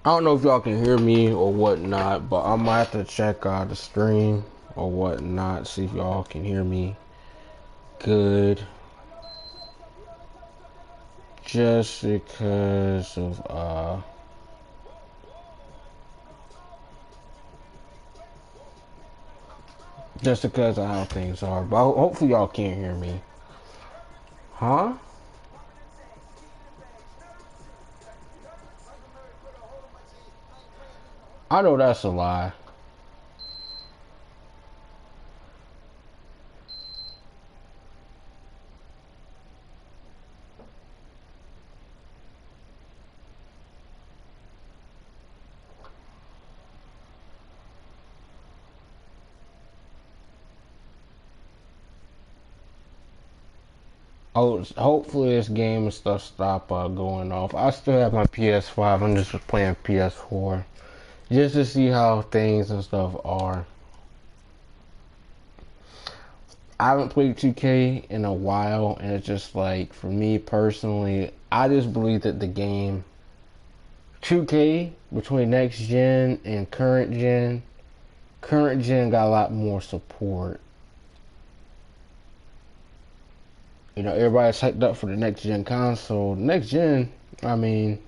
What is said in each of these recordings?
I don't know if y'all can hear me or whatnot, but I might have to check the stream or whatnot, see if y'all can hear me good. Just because of just because of how things are. But hopefully y'all can't hear me. Huh? I know that's a lie. Oh, hopefully this game and stuff stop going off. I still have my PS5. I'm just playing PS4 just to see how things and stuff are. I haven't played 2K in a while, and it's just like, for me personally, I just believe that the game 2K between next gen and current gen got a lot more support. You know, everybody's hyped up for the next gen console. Next gen, I mean,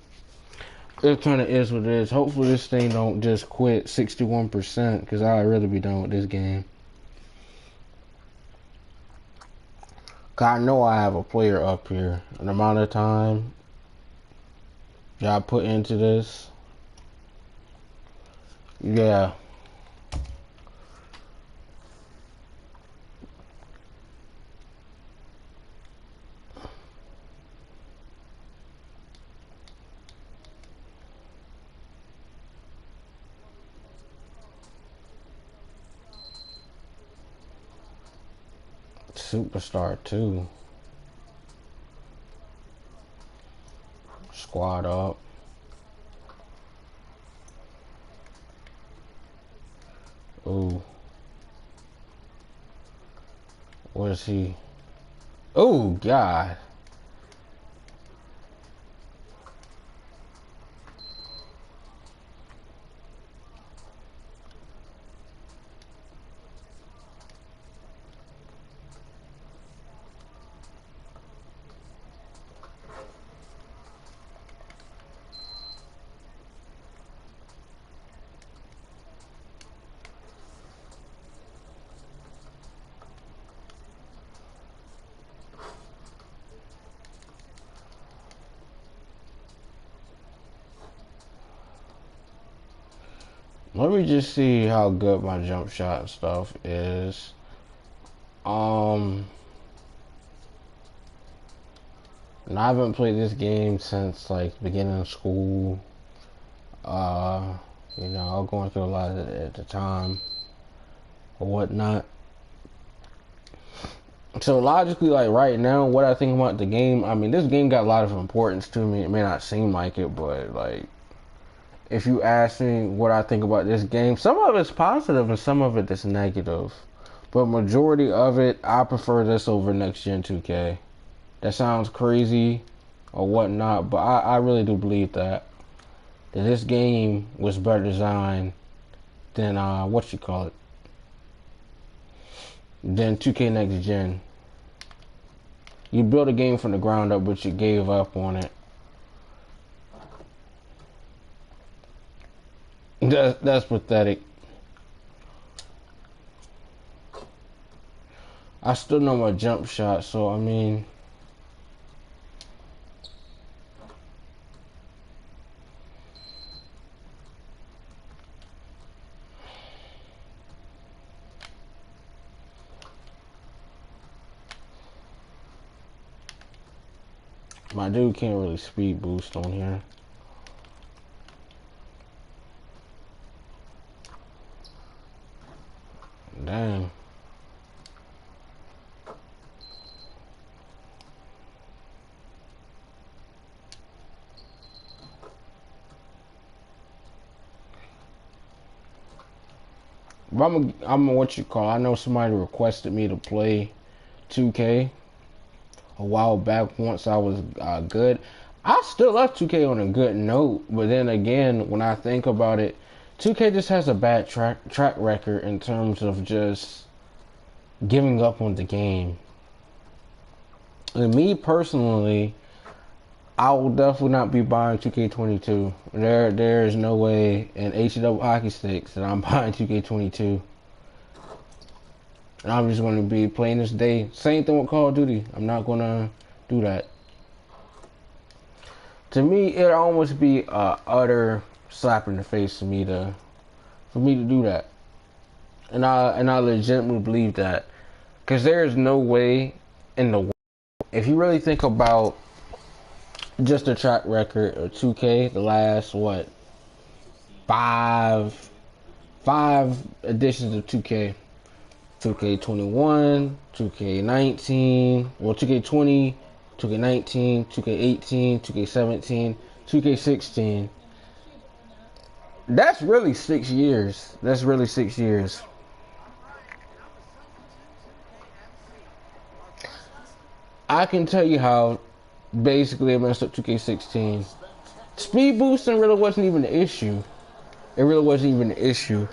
it kind of is what it is. Hopefully this thing don't just quit 61%, because I'd really be done with this game. Cause I know I have a player up here. An amount of time that I put into this. Yeah. Superstar 2. Squad up. Ooh. What is he? Oh, God. Let me just see how good my jump shot stuff is. And I haven't played this game since like beginning of school. You know, I was going through a lot of it at the time or whatnot. So logically, like right now, what I think about the game, I mean, this game got a lot of importance to me. It may not seem like it, but like, if you ask me what I think about this game, some of it's positive and some of it is negative. But majority of it, I prefer this over next gen 2K. That sounds crazy or whatnot, but I really do believe that this game was better designed than what you call it, than 2K next gen. You built a game from the ground up, but you gave up on it. That's pathetic. I still know my jump shot, so I mean, my dude can't really speed boost on here. Dang. But I'm what you call. I know somebody requested me to play 2K a while back once I was good. I still left 2K on a good note, but then again, when I think about it, 2K just has a bad track record in terms of just giving up on the game. And me personally, I will definitely not be buying 2K22. There is no way in HW hockey sticks that I'm buying 2K22. And I'm just going to be playing this day. Same thing with Call of Duty. I'm not going to do that. To me, it'd almost be a utter slap in the face for me to do that. And I legitimately believe that, because there is no way in the world, if you really think about just the track record of 2K, the last five editions of 2K. 2K21, 2K19, well 2K20, 2K19, 2K18, 2K17, 2K16. That's really 6 years. That's really 6 years. I can tell you how basically I messed up 2K16. Speed boosting really wasn't even an issue. It really wasn't even an issue.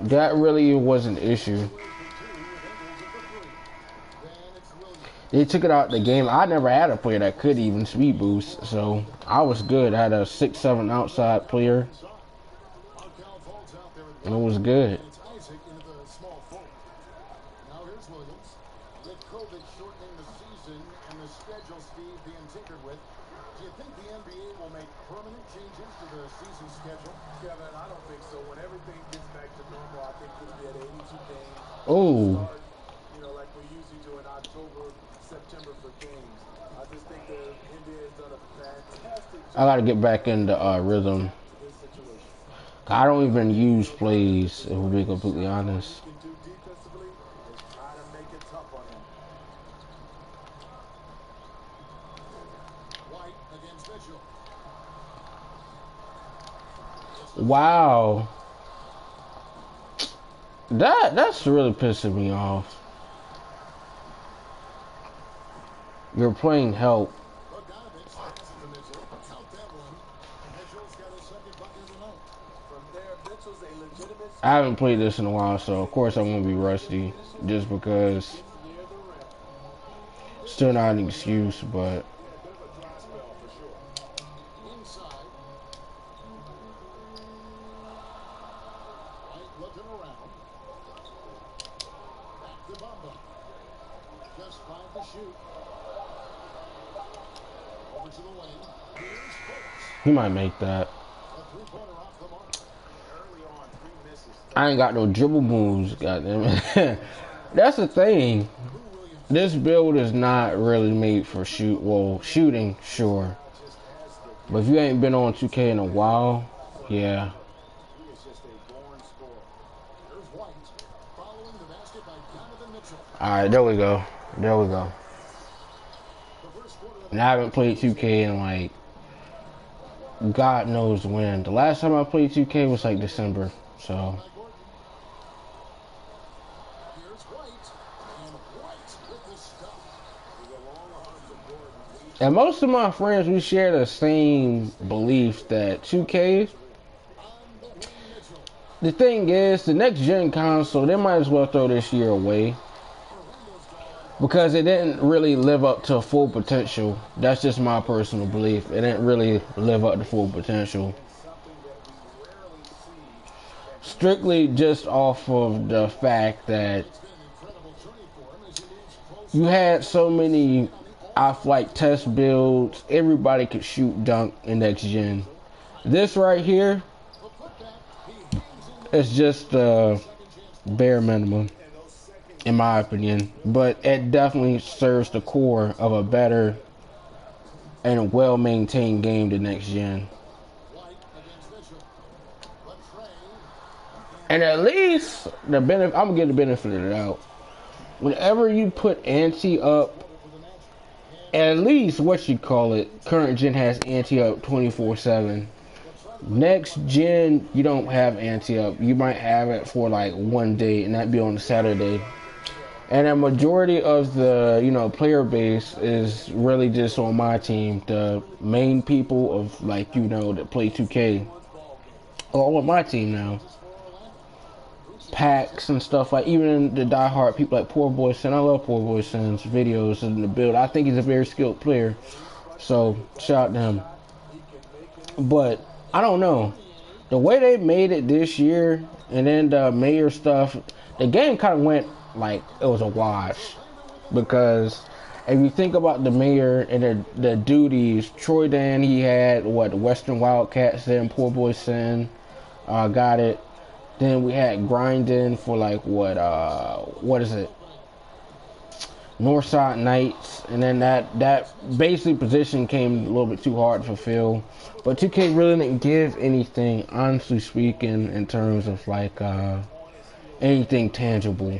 That really was an issue. They took it out of the game. I never had a player that could even speed boost, so I was good. I had a 6-7 outside player, and it was good. Oh. I gotta get back into rhythm. I don't even use plays, if we'll be completely honest. Wow. That's really pissing me off. You're playing help. I haven't played this in a while, so of course I'm gonna be rusty, just because. Still not an excuse, but. He might make that. I ain't got no dribble moves, goddamn it. That's the thing. This build is not really made for shooting, sure. But if you ain't been on 2K in a while, yeah. Alright, there we go. There we go. And I haven't played 2K in like God knows when. The last time I played 2K was like December, so. And most of my friends, we share the same belief that 2K, the thing is, the next gen console, they might as well throw this year away, because it didn't really live up to full potential. That's just my personal belief. It didn't really live up to full potential. Strictly just off of the fact that you had so many off-like test builds. Everybody could shoot dunk in next gen. This right here is just the bare minimum, in my opinion, but it definitely serves the core of a better and a well-maintained game to next gen. And at least the benefit, I'm gonna get the benefit of the doubt. Whenever you put ante up, at least what you call it, current gen has ante up 24/7. Next gen, you don't have ante up. You might have it for like one day, and that'd be on a Saturday. And a majority of the, player base is really just on my team. The main people of, like, that play 2K are all on my team now. Packs and stuff, like, even the diehard people like Poor Boy Sin. I love Poor Boy Sin's videos in the build. I think he's a very skilled player. So, shout out to him. But, I don't know. The way they made it this year, and then the mayor stuff, the game kind of went like it was a wash. Because if you think about the mayor and the duties, Troy Dan, he had what, Western Wildcats and Poor Boy Sin got it. Then we had grinding for like what is it? Northside Knights, and then that basically position came a little bit too hard to fulfill. But 2K really didn't give anything, honestly speaking, in terms of like anything tangible.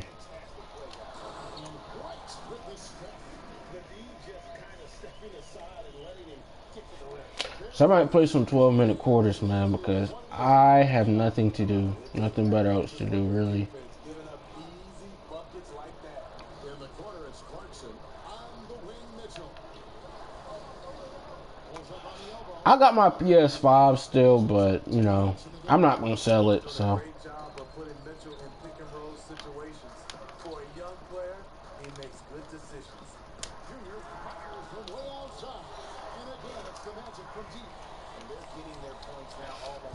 So I might play some 12-minute quarters, man, because I have nothing to do, nothing better else to do, really. I got my PS5 still, but, I'm not going to sell it, so.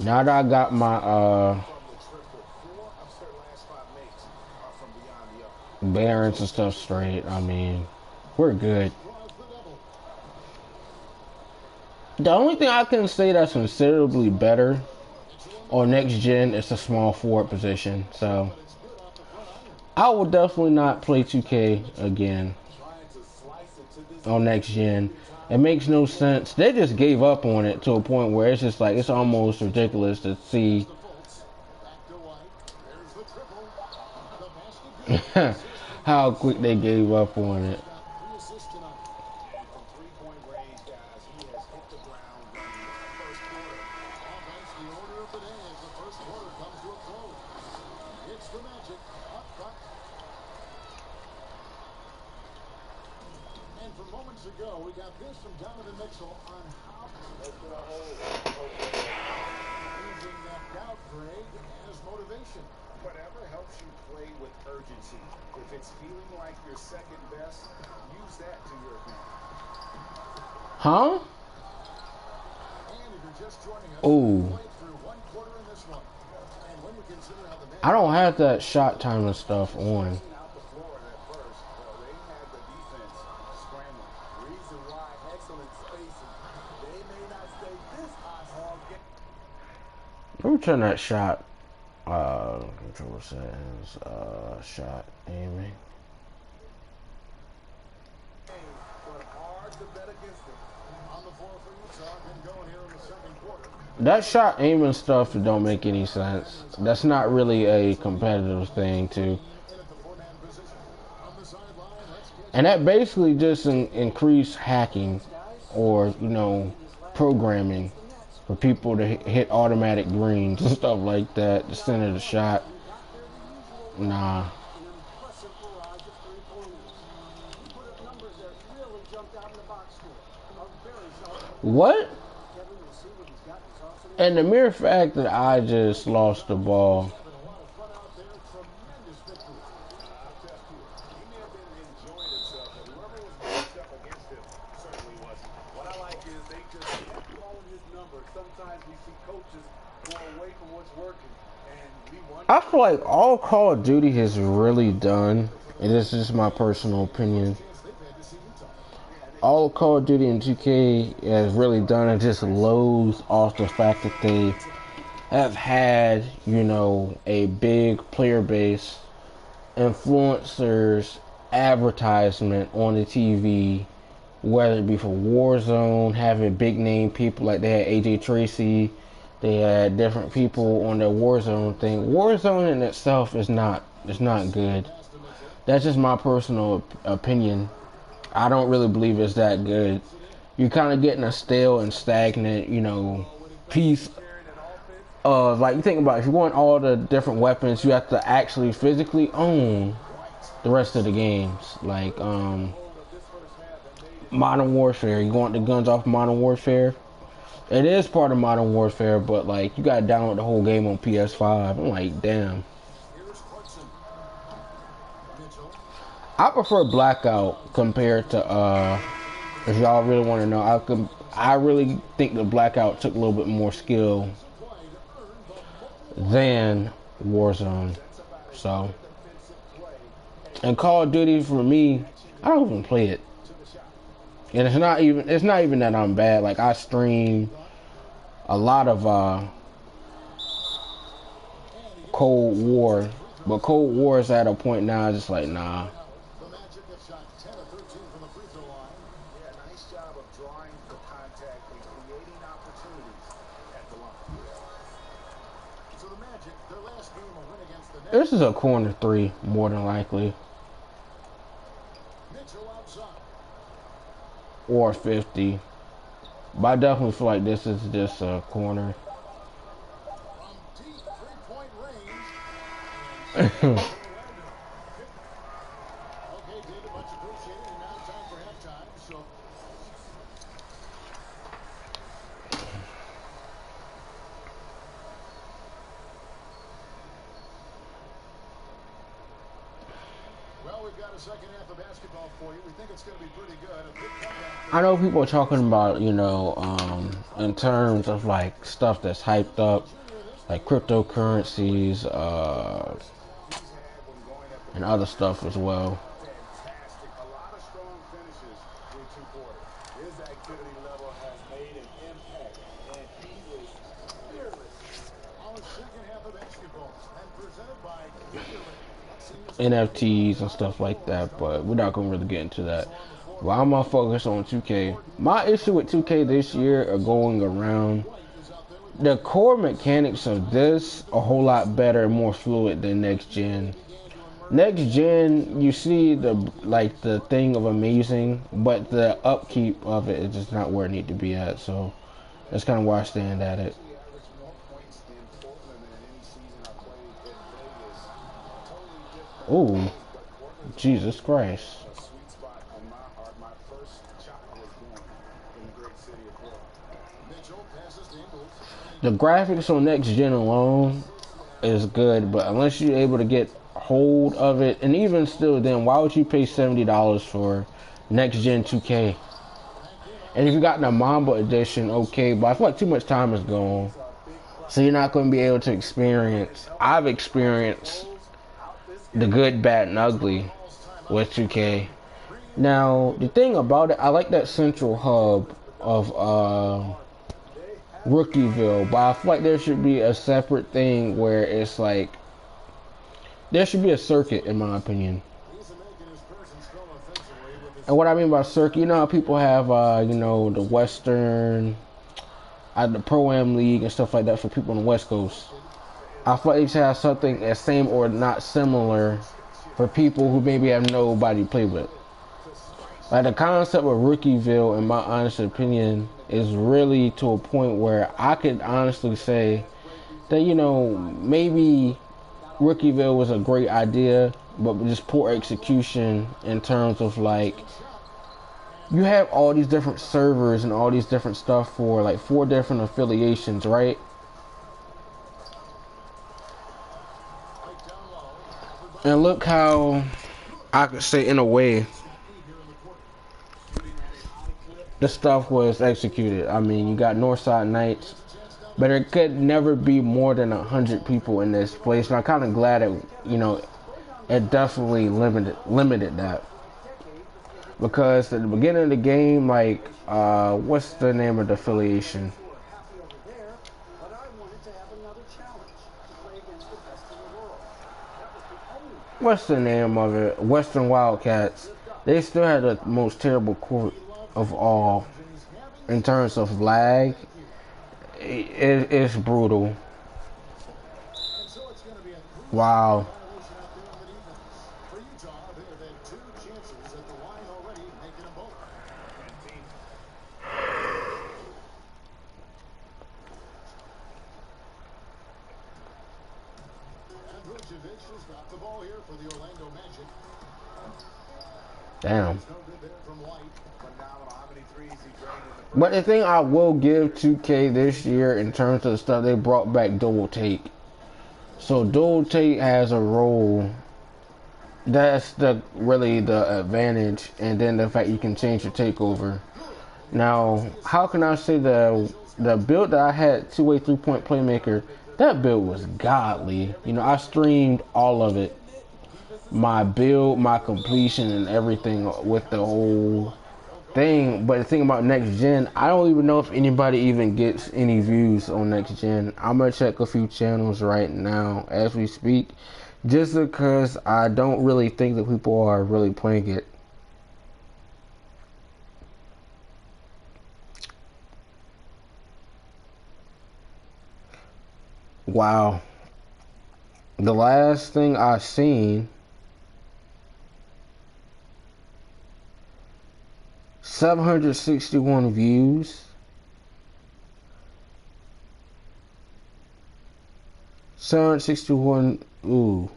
Now that I got my bearings and stuff straight, I mean, we're good. The only thing I can say that's considerably better on next gen is the small forward position. So I will definitely not play 2K again on next gen. It makes no sense. They just gave up on it to a point where it's just like, it's almost ridiculous to see how quick they gave up on it. Huh? Oh. I don't have that shot timing stuff on. Let me turn that shot. Control settings. Shot aiming. That shot aiming stuff don't make any sense. That's not really a competitive thing, too. And that basically just increased hacking or, programming for people to hit automatic greens and stuff like that to center the shot. Nah. What? And the mere fact that I just lost the ball. I feel like all Call of Duty has really done, and this is my personal opinion, all Call of Duty and 2K has really done is just loads off the fact that they have had, a big player base, influencers, advertisement on the TV, whether it be for Warzone, having big name people like they had AJ Tracy, they had different people on their Warzone thing. Warzone in itself is not good. That's just my personal opinion. I don't really believe it's that good. You're kind of getting a stale and stagnant, piece of, like, you think about it, if you want all the different weapons you have to actually physically own the rest of the games. Like Modern Warfare. You want the guns off Modern Warfare? It is part of Modern Warfare, but like you gotta download the whole game on PS5. I'm like, damn. I prefer Blackout compared to if y'all really want to know, I really think the Blackout took a little bit more skill than Warzone. So, and Call of Duty for me, I don't even play it. And it's not even that I'm bad. Like I stream a lot of Cold War, but Cold War is at a point now. It's just like nah. This is a corner three, more than likely, or 50. But I definitely feel like this is just a corner. I know people are talking about, you know, in terms of like stuff that's hyped up, like cryptocurrencies, and other stuff as well. NFTs and stuff like that, but we're not gonna really get into that. Well, I'm gonna focus on 2K. My issue with 2K this year are going around. The core mechanics of this a whole lot better and more fluid than next gen. Next gen, you see the thing of amazing, but the upkeep of it is just not where it need to be at. So that's kind of why I stand at it. Oh, Jesus Christ. The graphics on next gen alone is good, but unless you're able to get hold of it, and even still then, why would you pay $70 for next gen 2K? And if you got the Mamba edition, okay, but I feel like too much time is gone. So you're not going to be able to experience, I've experienced the good, bad, and ugly with 2K. Now, the thing about it, I like that central hub of Rookieville, but I feel like there should be a separate thing where it's like, there should be a circuit, in my opinion. And what I mean by circuit, you know how people have, you know, the Western, the Pro-Am League and stuff like that for people on the West Coast. I feel like they should have something as same or not similar for people who maybe have nobody to play with. Like the concept of Rookieville, in my honest opinion, is really to a point where I could honestly say that, you know, maybe Rookieville was a great idea, but just poor execution in terms of like, you have all these different servers and all these different stuff for like 4 different affiliations, right? And look how, I could say in a way, the stuff was executed. I mean, you got Northside Knights, but it could never be more than 100 people in this place. And I'm kind of glad it, you know, it definitely limited that. Because at the beginning of the game, like, what's the name of the affiliation? What's the name of it? Western Wildcats. They still had the most terrible court of all in terms of lag. It's brutal. Wow. Damn. But the thing I will give 2K this year in terms of the stuff, they brought back dual take. So dual take has a role. That's really the advantage, and then the fact you can change your takeover. Now, how can I say the build that I had, two-way 3-point playmaker, that build was godly. You know, I streamed all of it. My build, my completion, and everything with the whole thing. But the thing about next gen, I don't even know if anybody even gets any views on next gen. I'm gonna check a few channels right now as we speak, just because I don't really think that people are really playing it. Wow. The last thing I seen, 761 views. 761, ooh.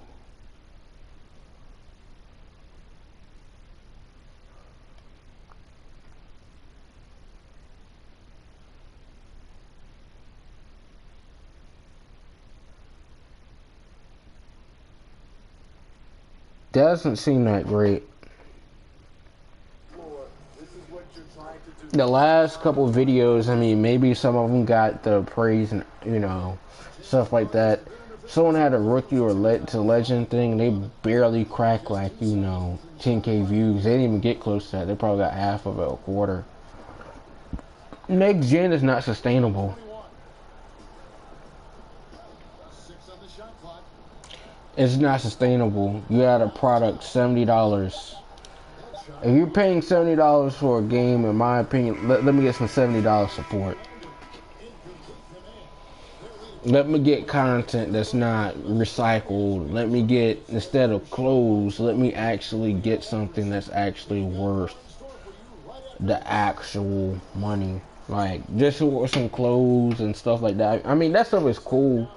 Doesn't seem that great. The last couple of videos, I mean, maybe some of them got the praise and, you know, stuff like that. Someone had a rookie or legend thing, they barely cracked, like, you know, 10K views. They didn't even get close to that. They probably got half of it, a quarter. Next gen is not sustainable. It's not sustainable. You had a product, $70. If you're paying $70 for a game, in my opinion, let me get some $70 support. Let me get content that's not recycled. Let me get, instead of clothes, let me actually get something that's actually worth the actual money. Like, just some clothes and stuff like that. I mean, that stuff is cool.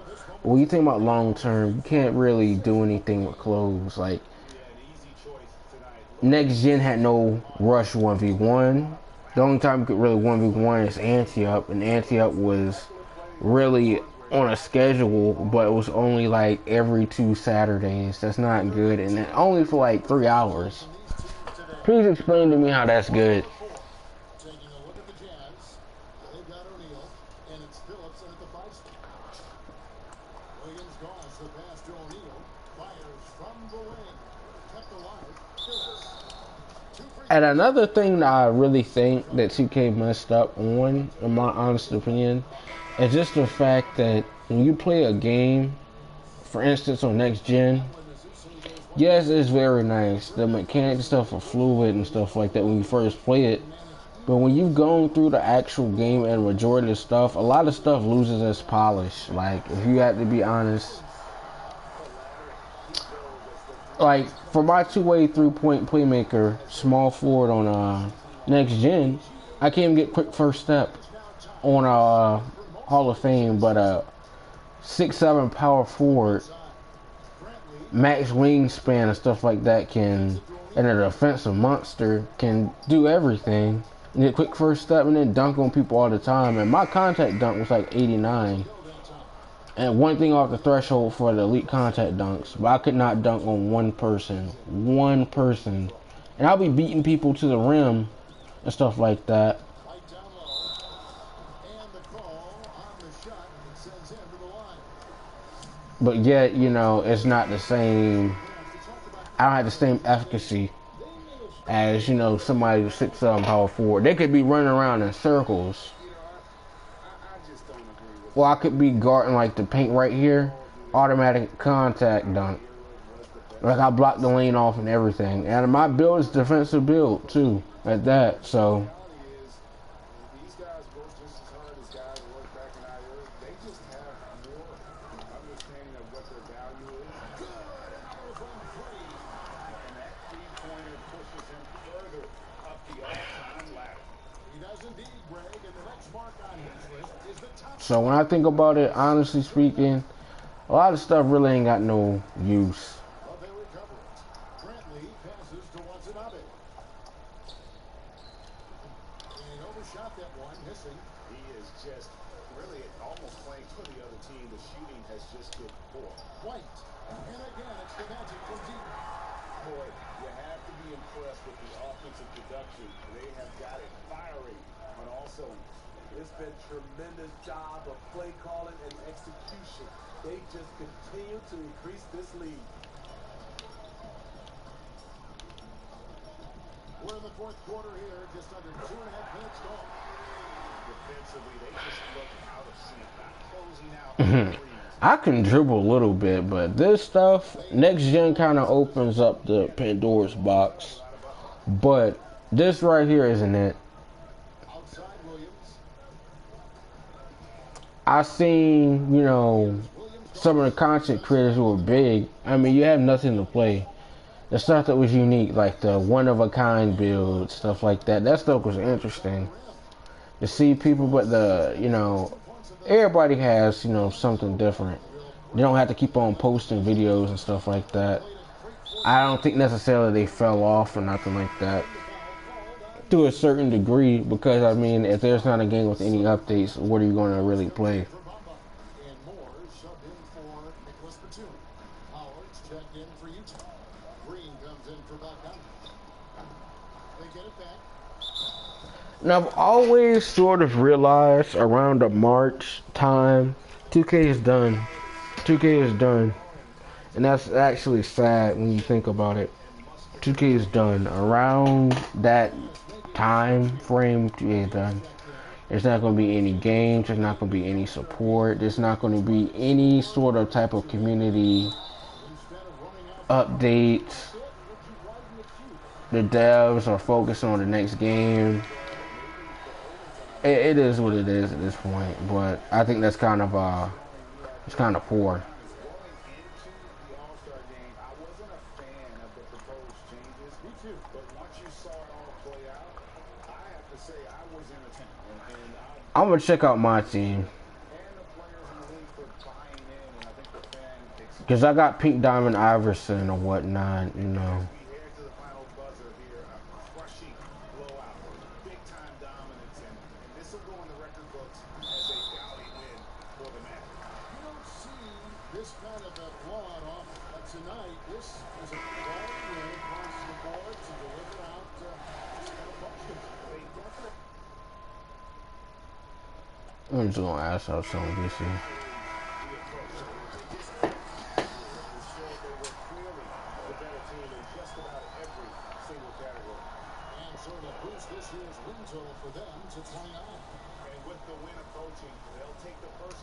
But when you think about long term, you can't really do anything with clothes. Like, next gen had no rush 1v1. The only time you could really 1v1 is anti-up, and anti-up was really on a schedule, but it was only like every 2 Saturdays. That's not good, and then only for like 3 hours. Please explain to me how that's good. And another thing that I really think that 2K messed up on, in my honest opinion, is just the fact that when you play a game, for instance on next gen, yes, it's very nice. The mechanics and stuff are fluid and stuff like that when you first play it. But when you've gone through the actual game and majority of stuff, a lot of stuff loses its polish. Like, if you have to be honest, like, for my two-way 3-point playmaker, small forward on next gen, I can't even get quick first step on Hall of Fame, but 6'7" power forward, max wingspan and stuff like that can, and a defensive monster can do everything. And get quick first step and then dunk on people all the time. And my contact dunk was like 89. And one thing off the threshold for the elite contact dunks, but I could not dunk on one person. One person. And I'll be beating people to the rim and stuff like that. But yet, you know, it's not the same. I don't have the same efficacy as, you know, somebody who's 6'7" power forward. They could be running around in circles. Well, I could be guarding like the paint right here, automatic contact dunk. Like, I block the lane off and everything. And my build is defensive build too, at that. So So when I think about it, honestly speaking, a lot of stuff really ain't got no use. And overshot that one, missing. He is just really almost playing for the other team. The shooting has just been poor. White. And again, it's the magic from deep. Boy, you have to be impressed with the offensive production. They have got it firing. And also, it's been tremendous job of play calling and execution. They just continue to increase this lead. We're in the fourth quarter here, just under 2.5 minutes gone. Defensively, they just look out of sync, not closing out. I can dribble a little bit, but this stuff, next gen kind of opens up the Pandora's box. But this right here isn't it. Outside Williams. I seen, some of the content creators who were big. I mean, you have nothing to play. The stuff that was unique, like the one-of-a-kind build, stuff like that. That stuff was interesting to see people, but everybody has, something different. They don't have to keep on posting videos and stuff like that. I don't think necessarily they fell off or nothing like that. To a certain degree, because, I mean, if there's not a game with any updates, what are you going to really play? Now, I've always sort of realized around the March time, 2K is done. 2K is done. And that's actually sad when you think about it. 2K is done. Around that time frame, 2K is done. There's not going to be any games. There's not going to be any support. There's not going to be any sort of type of community updates. The devs are focused on the next game. It is what it is at this point, but I think that's kind of it's kind of poor. I'm gonna check out my team because I got Pink Diamond Iverson or whatnot. I'm just gonna ask how something this is.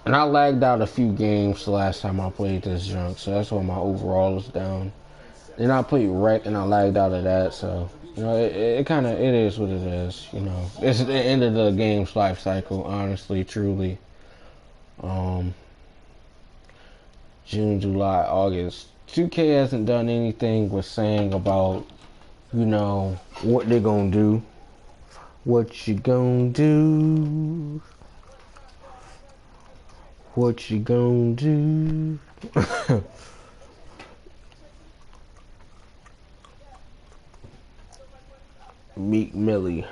And I lagged out a few games the last time I played this junk, so that's why my overall is down. Then I played Wreck and I lagged out of that, so it kind of it is what it is. It's the end of the game's life cycle, honestly, truly. June, July, August. 2K hasn't done anything with saying about what they're gonna do. What you gonna do? What you gonna do? Meek Millie.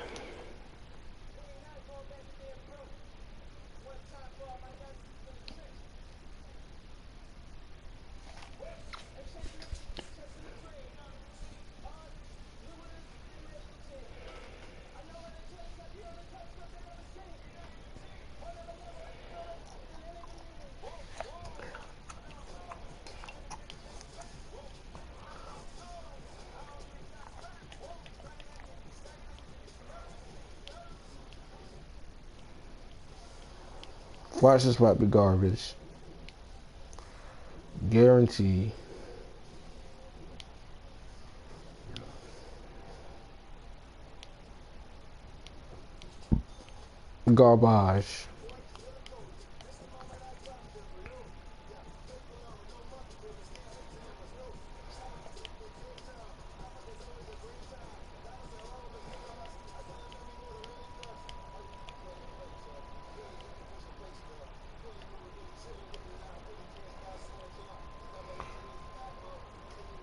Watch this might be garbage. Guarantee. Garbage.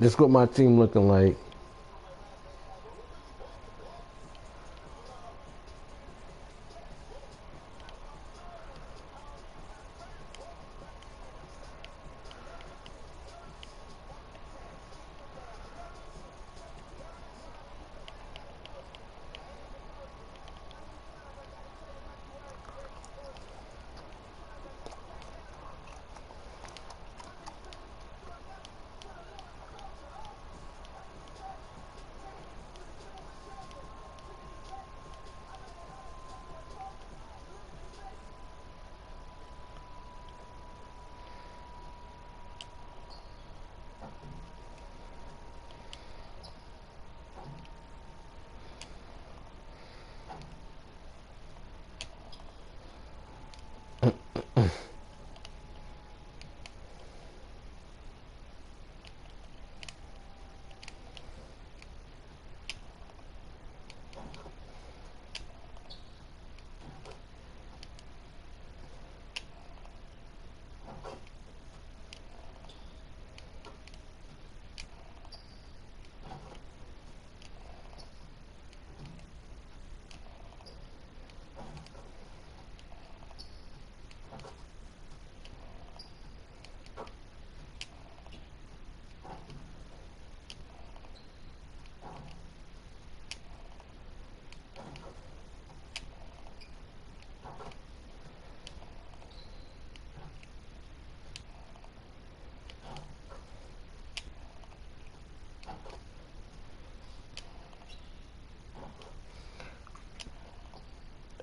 This is what my team looking like.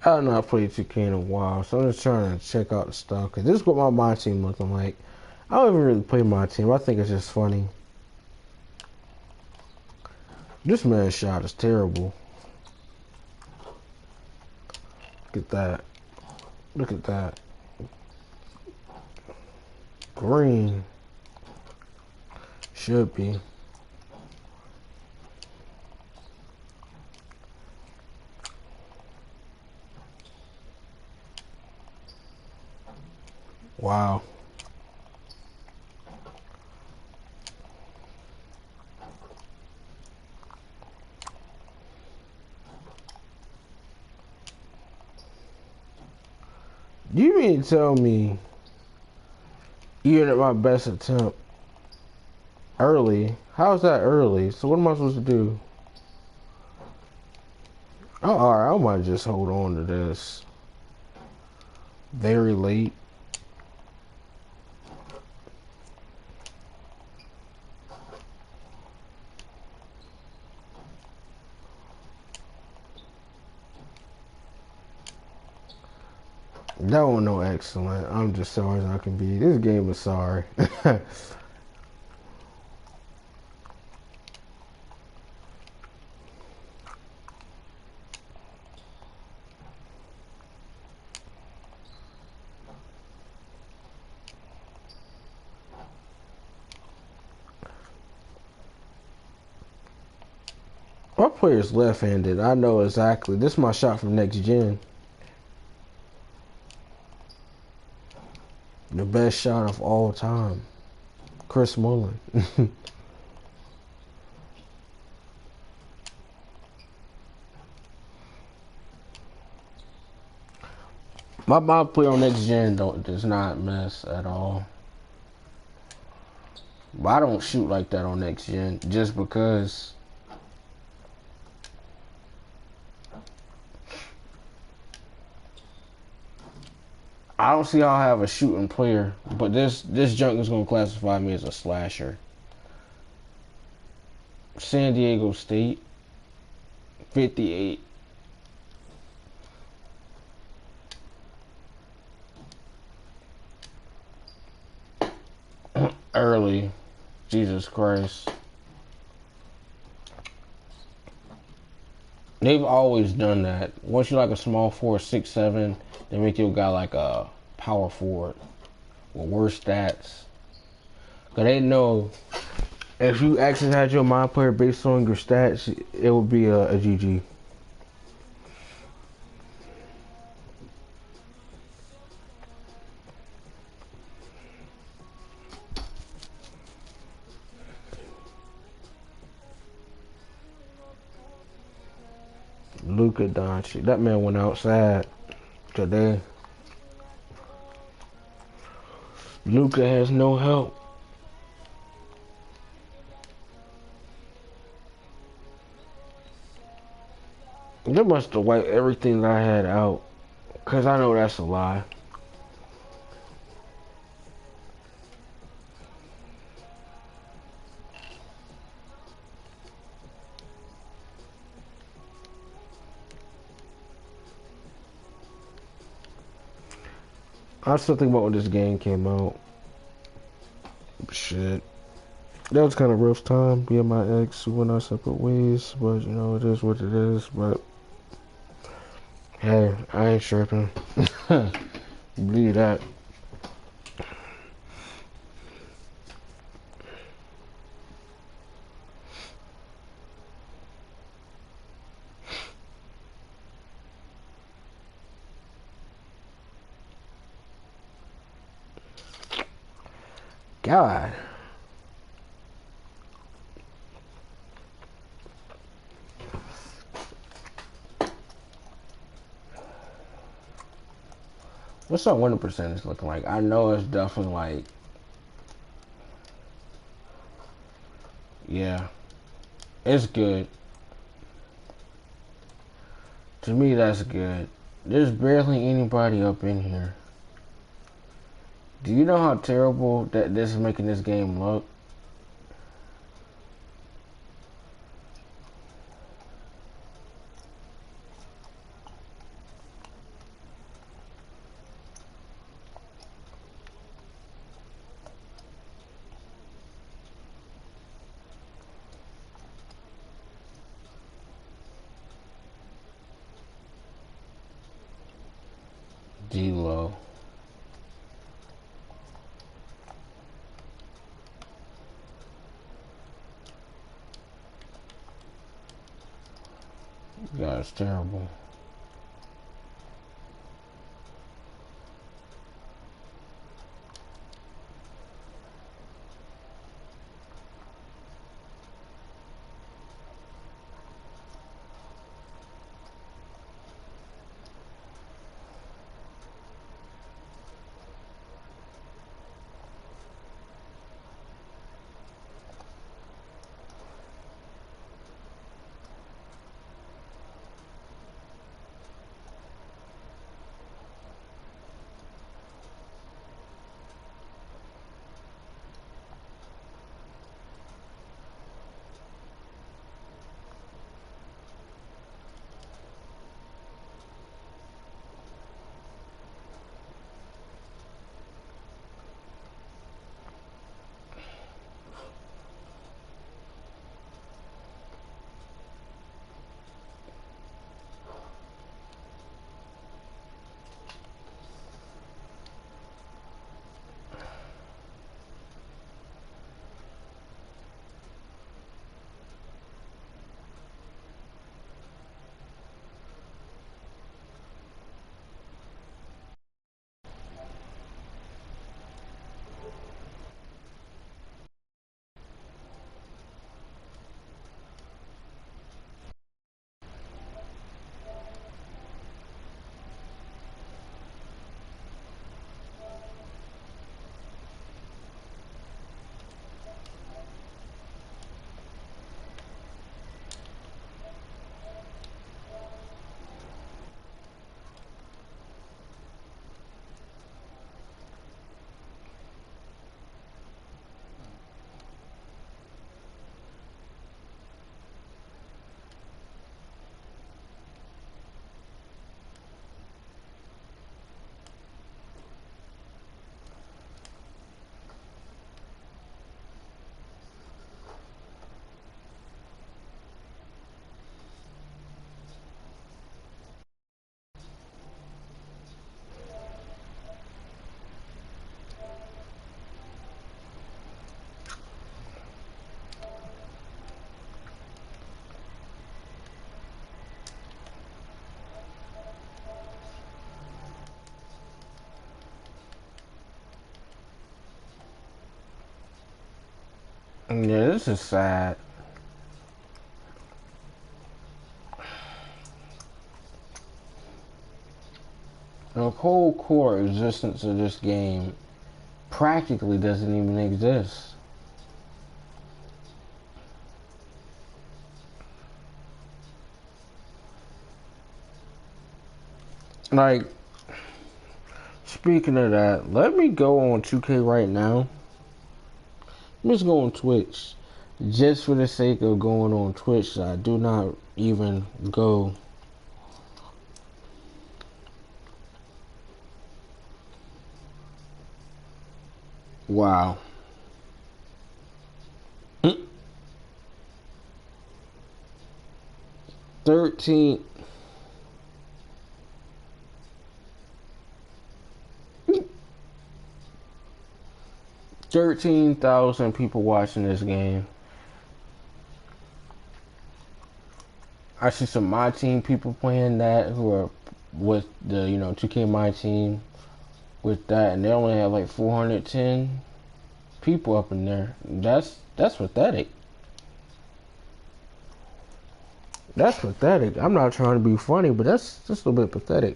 I don't know. I played 2K in a while, so I'm just trying to check out the stuff. Cause this is what my team looking like. I don't even really play my team. I think it's just funny. This man's shot is terrible. Look at that. Look at that. Green. Should be. Wow. You mean to tell me even at my best attempt early? How's that early? So what am I supposed to do? Oh, alright, I might just hold on to this. Very late. That one no excellent. I'm just sorry as I can be. This game is sorry. My player's left-handed. I know exactly. This is my shot from next gen. The best shot of all time. Chris Mullin. my player on next gen does not miss at all. But I don't shoot like that on next gen just because I don't see how I have a shooting player, but this junk is gonna classify me as a slasher. San Diego State, 58. Early, Jesus Christ. They've always done that. Once you're like a small forward, 6'7", they make you a guy like a power forward with worse stats. Cause they know if you actually had your mind player based on your stats, it would be a GG. Luka Doncic, that man went outside today. Luka has no help. They must have wiped everything that I had out, cause I know that's a lie. I still think about when this game came out. Shit. That was kind of rough time. Me and my ex, we went our separate ways, but you know, it is what it is. But hey, I ain't tripping. Believe that. God. What's our winning percentage looking like? I know it's definitely like, yeah, it's good. To me, that's good. There's barely anybody up in here. Do you know how terrible that this is making this game look? D-Lo. That's terrible. Yeah, this is sad. The whole core existence of this game practically doesn't even exist. Like, speaking of that, let me go on 2K right now. Let's go on Twitch. Just for the sake of going on Twitch, I do not even go. Wow. 13. 13,000 people watching this game. I see some My Team people playing that who are with the 2K My Team with that, and they only have like 410 people up in there. That's pathetic. That's pathetic. I'm not trying to be funny, but that's just a little bit pathetic.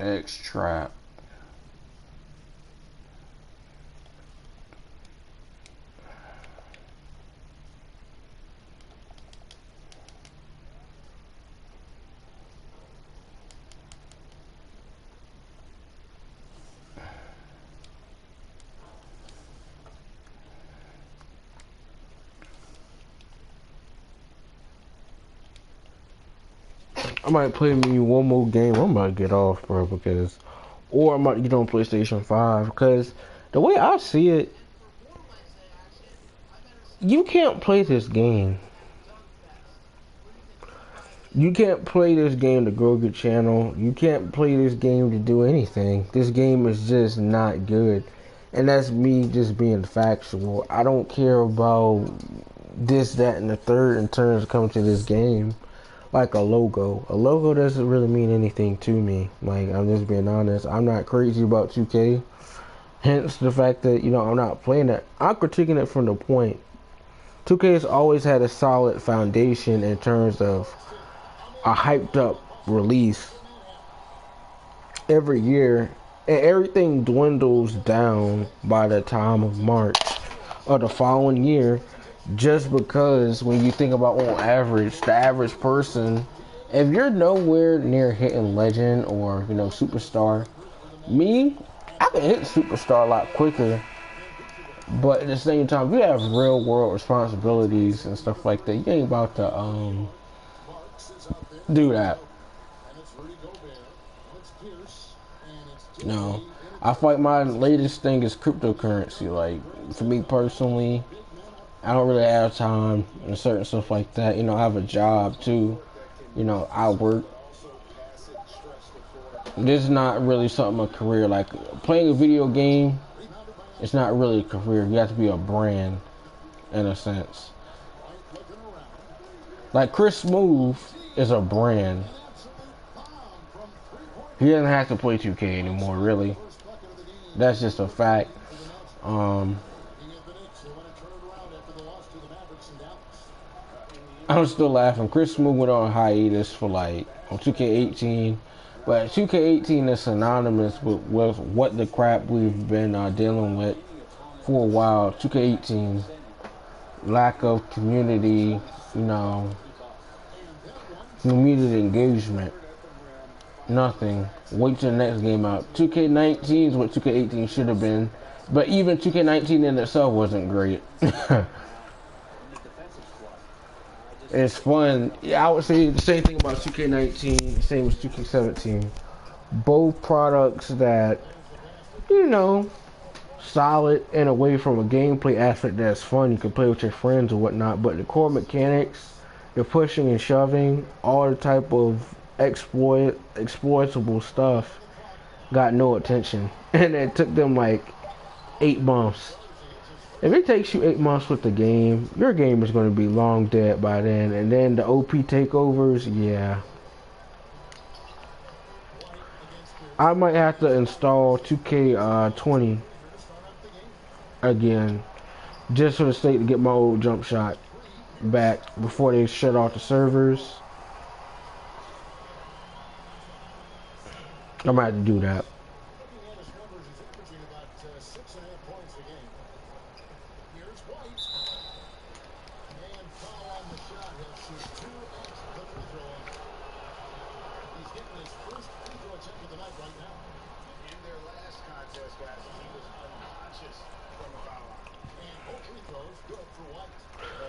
X Trap. I might play me one more game. I'm about to get off, bro, because or I might get on PlayStation 5 because the way I see it, you can't play this game. You can't play this game to grow your channel. You can't play this game to do anything. This game is just not good. And that's me just being factual. I don't care about this, that, and the third in terms of coming to this game. Like a logo. A logo doesn't really mean anything to me. Like, I'm just being honest. I'm not crazy about 2K. Hence the fact that, I'm not playing it. I'm critiquing it from the point. 2K has always had a solid foundation in terms of a hyped up release every year, and everything dwindles down by the time of March of the following year, just because when you think about on average, the average person, if you're nowhere near hitting legend or superstar, me, I can hit superstar a lot quicker, but at the same time, if you have real world responsibilities and stuff like that, you ain't about to do that. No, I feel like my latest thing is cryptocurrency. Like, for me personally, I don't really have time and certain stuff like that. I have a job too. I work. This is not really something a career. Like, playing a video game, it's not really a career. You have to be a brand, in a sense. Like, Chris Smooth is a brand. He doesn't have to play 2K anymore, really. That's just a fact. I'm still laughing. Chris Smooth went on hiatus for on 2K18, but 2K18 is synonymous with what the crap we've been dealing with for a while. 2K18, lack of community, community engagement. Nothing. Wait till the next game out. 2K19 is what 2K18 should have been, but even 2K19 in itself wasn't great. It's fun. Yeah, I would say the same thing about 2K19, the same as 2K17. Both products that, solid in a way from a gameplay aspect that's fun. You can play with your friends or whatnot, but the core mechanics, the pushing and shoving, all the type of exploitable stuff got no attention. And it took them 8 months. If it takes you 8 months with the game, your game is going to be long dead by then. And then the OP takeovers, yeah. I might have to install 2K20 again, just for the sake to get my old jump shot back before they shut off the servers. I might have to do that.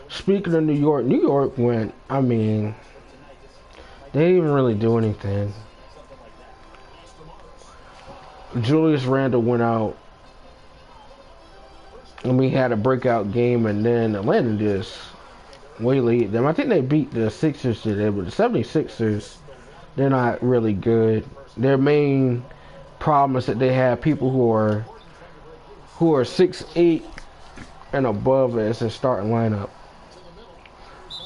Speaking of New York went, they didn't even really do anything. Julius Randle went out, and we had a breakout game, and then Atlanta just waylaid them. I think they beat the Sixers today, but the 76ers, they're not really good. Their main problem is that they have people who are 6'8" and above as a starting lineup.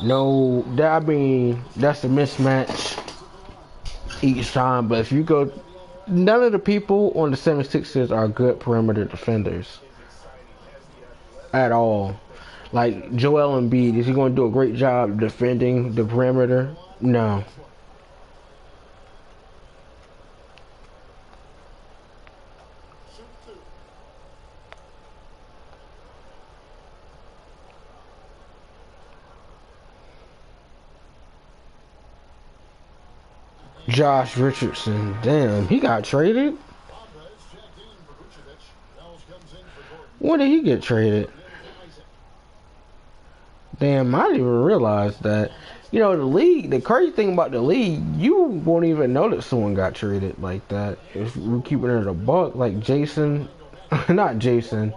No, that's a mismatch each time. But if you go, none of the people on the 76ers are good perimeter defenders at all. Like Joel Embiid, is he going to do a great job defending the perimeter? No. Josh Richardson, damn, he got traded? When did he get traded? Damn, I didn't even realize that. You know, the league, the crazy thing about the league, you won't even know that someone got traded like that. If we're keeping it a buck, like Jason, not Jason,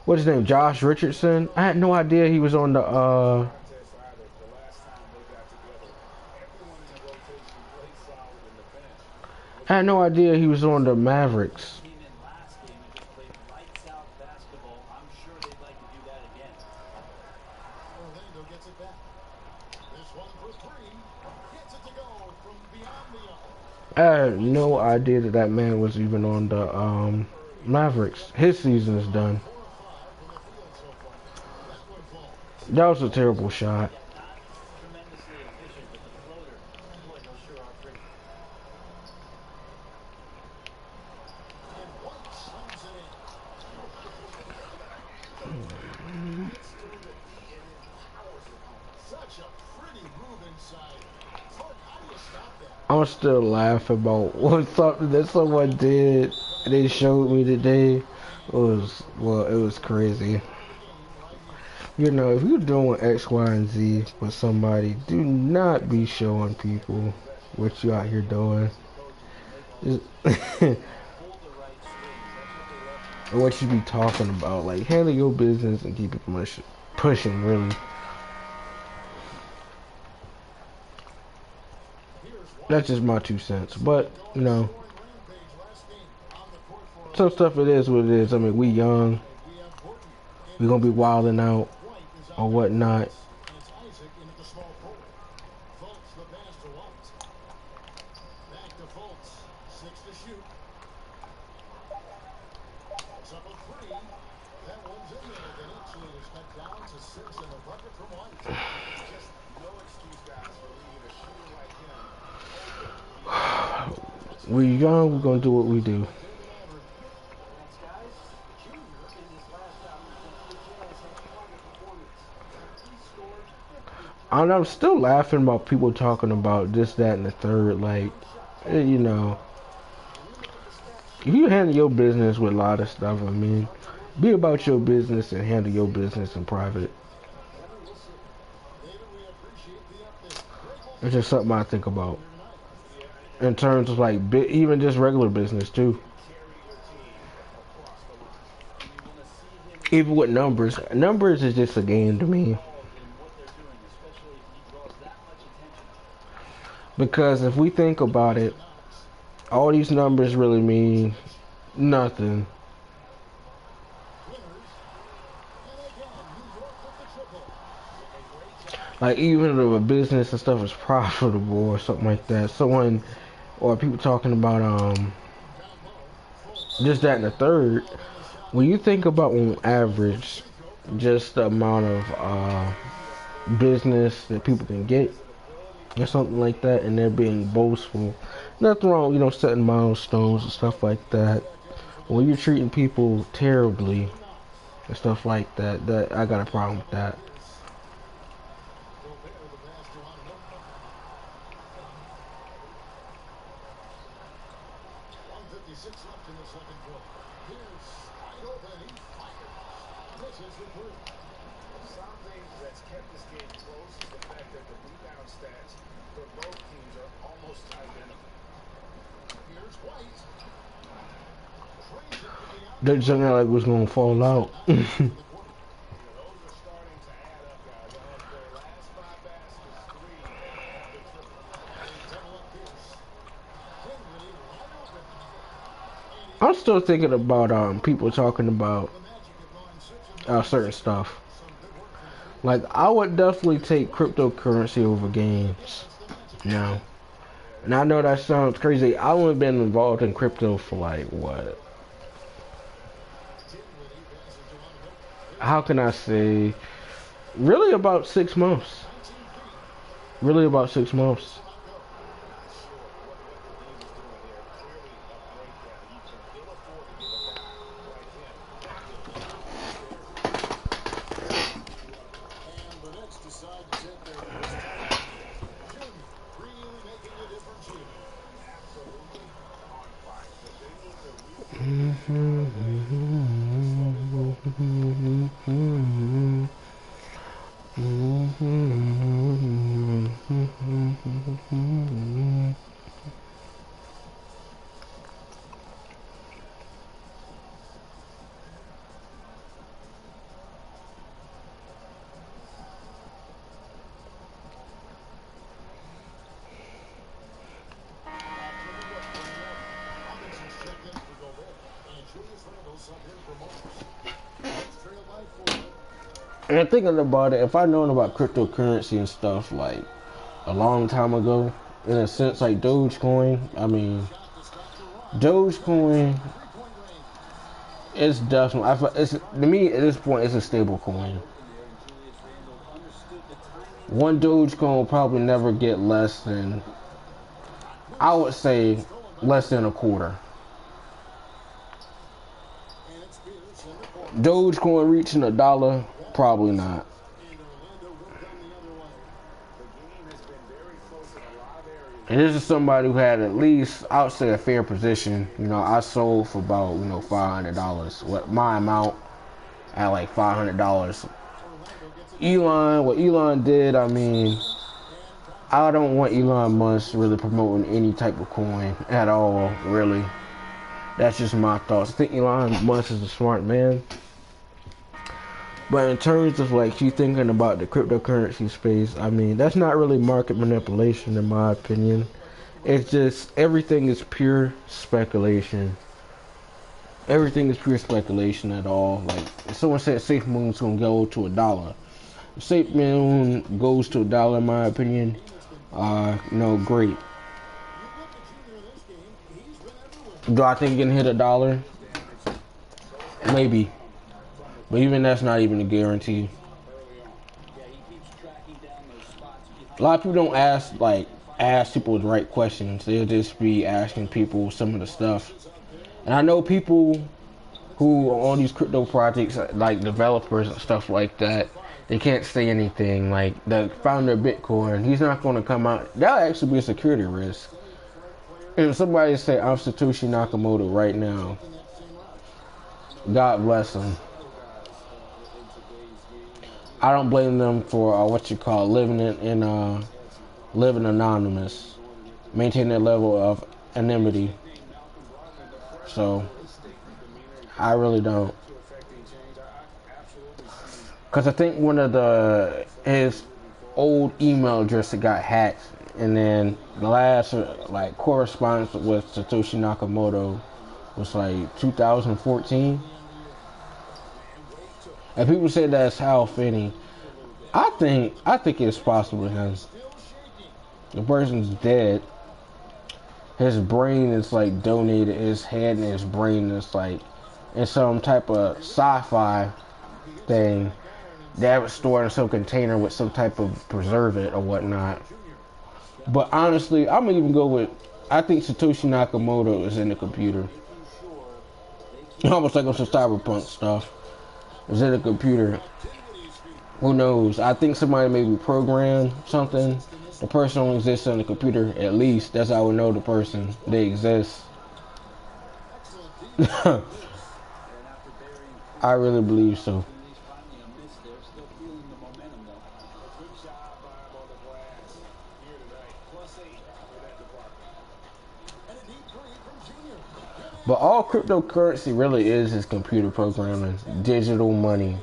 what's his name, Josh Richardson. I had no idea he was on the, I had no idea he was on the Mavericks. Orlando gets it back. This one for three. Gets it to go from beyond the arc. I had no idea that that man was even on the Mavericks. His season is done. 4 of 5 from the field so far. That one falls. That was a terrible shot. And White slams it in. Such a pretty move inside. Clark, how do you stop that? I'm still laughing about what something that someone did and they showed me today. It was crazy. You know, if you're doing X, Y, and Z with somebody, do not be showing people what you out here doing. Or what you be talking about. Like, handle your business and keep it pushing, really. That's just my 2 cents. But, you know, some stuff it is what it is. I mean, we young. We gonna be wilding out or whatnot. It's Isaac into the small forward. Fultz the pass to White. Back to Fultz. 6 to shoot. It's up a 3. That one's in there. That actually is cut down to 6 in the bucket from White. Just no excuse, guys, for leaving a shooter like him. We young, we're gonna do what we do. And I'm still laughing about people talking about this, that, and the third. Like, you know, you handle your business with a lot of stuff. I mean, be about your business and handle your business in private. It's just something I think about in terms of like even just regular business too. Even with numbers, numbers is just a game to me. Because if we think about it, all these numbers really mean nothing. Like, even if a business and stuff is profitable or something like that, someone or people talking about this, that, and the third. When you think about on average, just the amount of business that people can get or something like that, and they're being boastful. Nothing wrong, you know, setting milestones and stuff like that. When you're treating people terribly and stuff like that, that I got a problem with that. Something that's kept this game close is the fact that the rebound stats for both teams are almost identical. Here's White. That just like it was gonna fall out. Those are starting to add up, guys. Of their last 5 baskets, 3 have the triple. Double up Pierce. Henry wide open. I'm still thinking about people talking about The Magic have gone 6 of 9. certain stuff. Some good work from the field. Like, I would definitely take cryptocurrency over games now. And I know that sounds crazy. I've only been involved in crypto for like what? How can I say? Really about 6 months. Really about 6 months. And the Nets decide to take their first time. Junior really making a difference here. Absolutely on fire. They need to And thinking about it, if I known about cryptocurrency and stuff like a long time ago, in a sense, like Dogecoin, I mean, Dogecoin is definitely, it's, to me at this point, it's a stable coin. One Dogecoin will probably never get less than, I would say, less than a quarter. Dogecoin reaching $1, probably not. And this is somebody who had at least, I would say, a fair position. You know, I sold for about, $500. What my amount at like $500. What Elon did, I mean, I don't want Elon Musk really promoting any type of coin at all, really. That's just my thoughts. I think Elon Musk is a smart man. But in terms of like you thinking about the cryptocurrency space, I mean, that's not really market manipulation in my opinion. It's just everything is pure speculation. Everything is pure speculation at all. Like if someone said Safe Moon's gonna go to $1. If Safe Moon goes to $1 in my opinion, great. Do I think it can hit $1? Maybe. But even that's not even a guarantee. A lot of people don't ask people the right questions. They'll just be asking people some of the stuff. And I know people who are on these crypto projects, like developers and stuff like that, they can't say anything. Like the founder of Bitcoin, he's not going to come out. That'll actually be a security risk. And if somebody say, I'm Satoshi Nakamoto right now, God bless them. I don't blame them for living anonymous, maintain their level of anonymity. So I really don't, because I think one of his old email address got hacked, and then the last correspondence with Satoshi Nakamoto was like 2014. And people say that's Hal Finney. I think it's possible because the person's dead. His brain is like donated. His head and his brain is like in some type of sci-fi thing. They have it stored in some container with some type of preservative or whatnot. But honestly, I'm gonna even go with, I think Satoshi Nakamoto is in the computer. Almost like on some cyberpunk stuff. Is in a computer. Who knows? I think somebody maybe programmed something. The person only exists on the computer. At least that's how we know the person. They exist. I really believe so. But all cryptocurrency really is computer programming, digital money.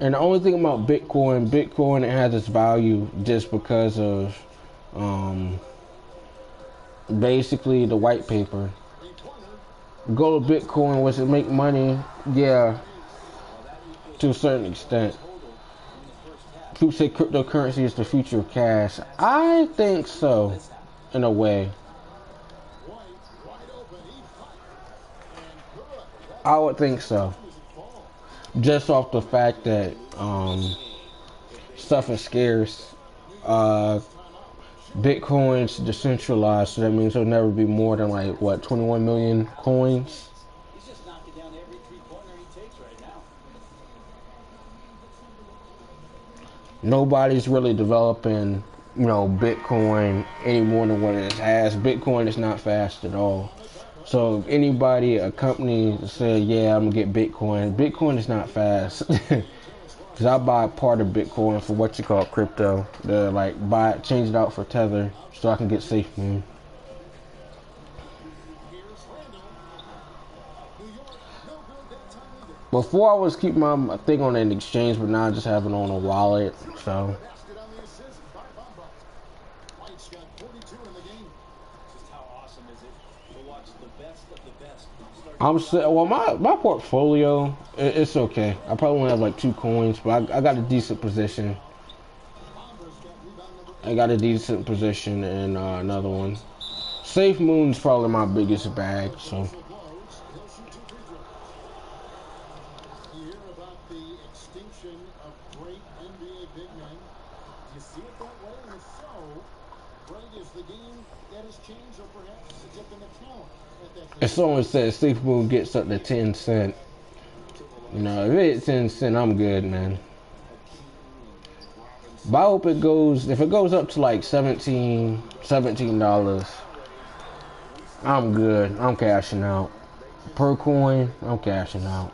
And the only thing about Bitcoin, it has its value just because of basically the white paper. Go to Bitcoin, was it make money? Yeah, to a certain extent. People say cryptocurrency is the future of cash. I think so, in a way. I would think so. Just off the fact that stuff is scarce. Bitcoin's decentralized, so that means there'll never be more than 21 million coins. Nobody's really developing, Bitcoin any more than what it has. Bitcoin is not fast at all. So if anybody, a company said, yeah, I'm gonna get Bitcoin is not fast. Cause I buy part of Bitcoin for what you call crypto. To change it out for Tether so I can get SafeMoon. Before I was keeping my thing on an exchange, but now I just have it on a wallet. So. Well, my portfolio, it's okay. I probably only have like 2 coins, but I got a decent position. I got a decent position in another one. Safe Moon's probably my biggest bag, so. You hear about the extinction of great NBA big men. You see it that way, and if so, Greg, is the game that has changed, or perhaps a dip in the talent at that If position? someone says Safe Moon gets up to 10 cent, you know, if it's 10 cent, I'm good, man. But I hope if it goes up to like $17, I'm good. I'm cashing out. Per coin, I'm cashing out.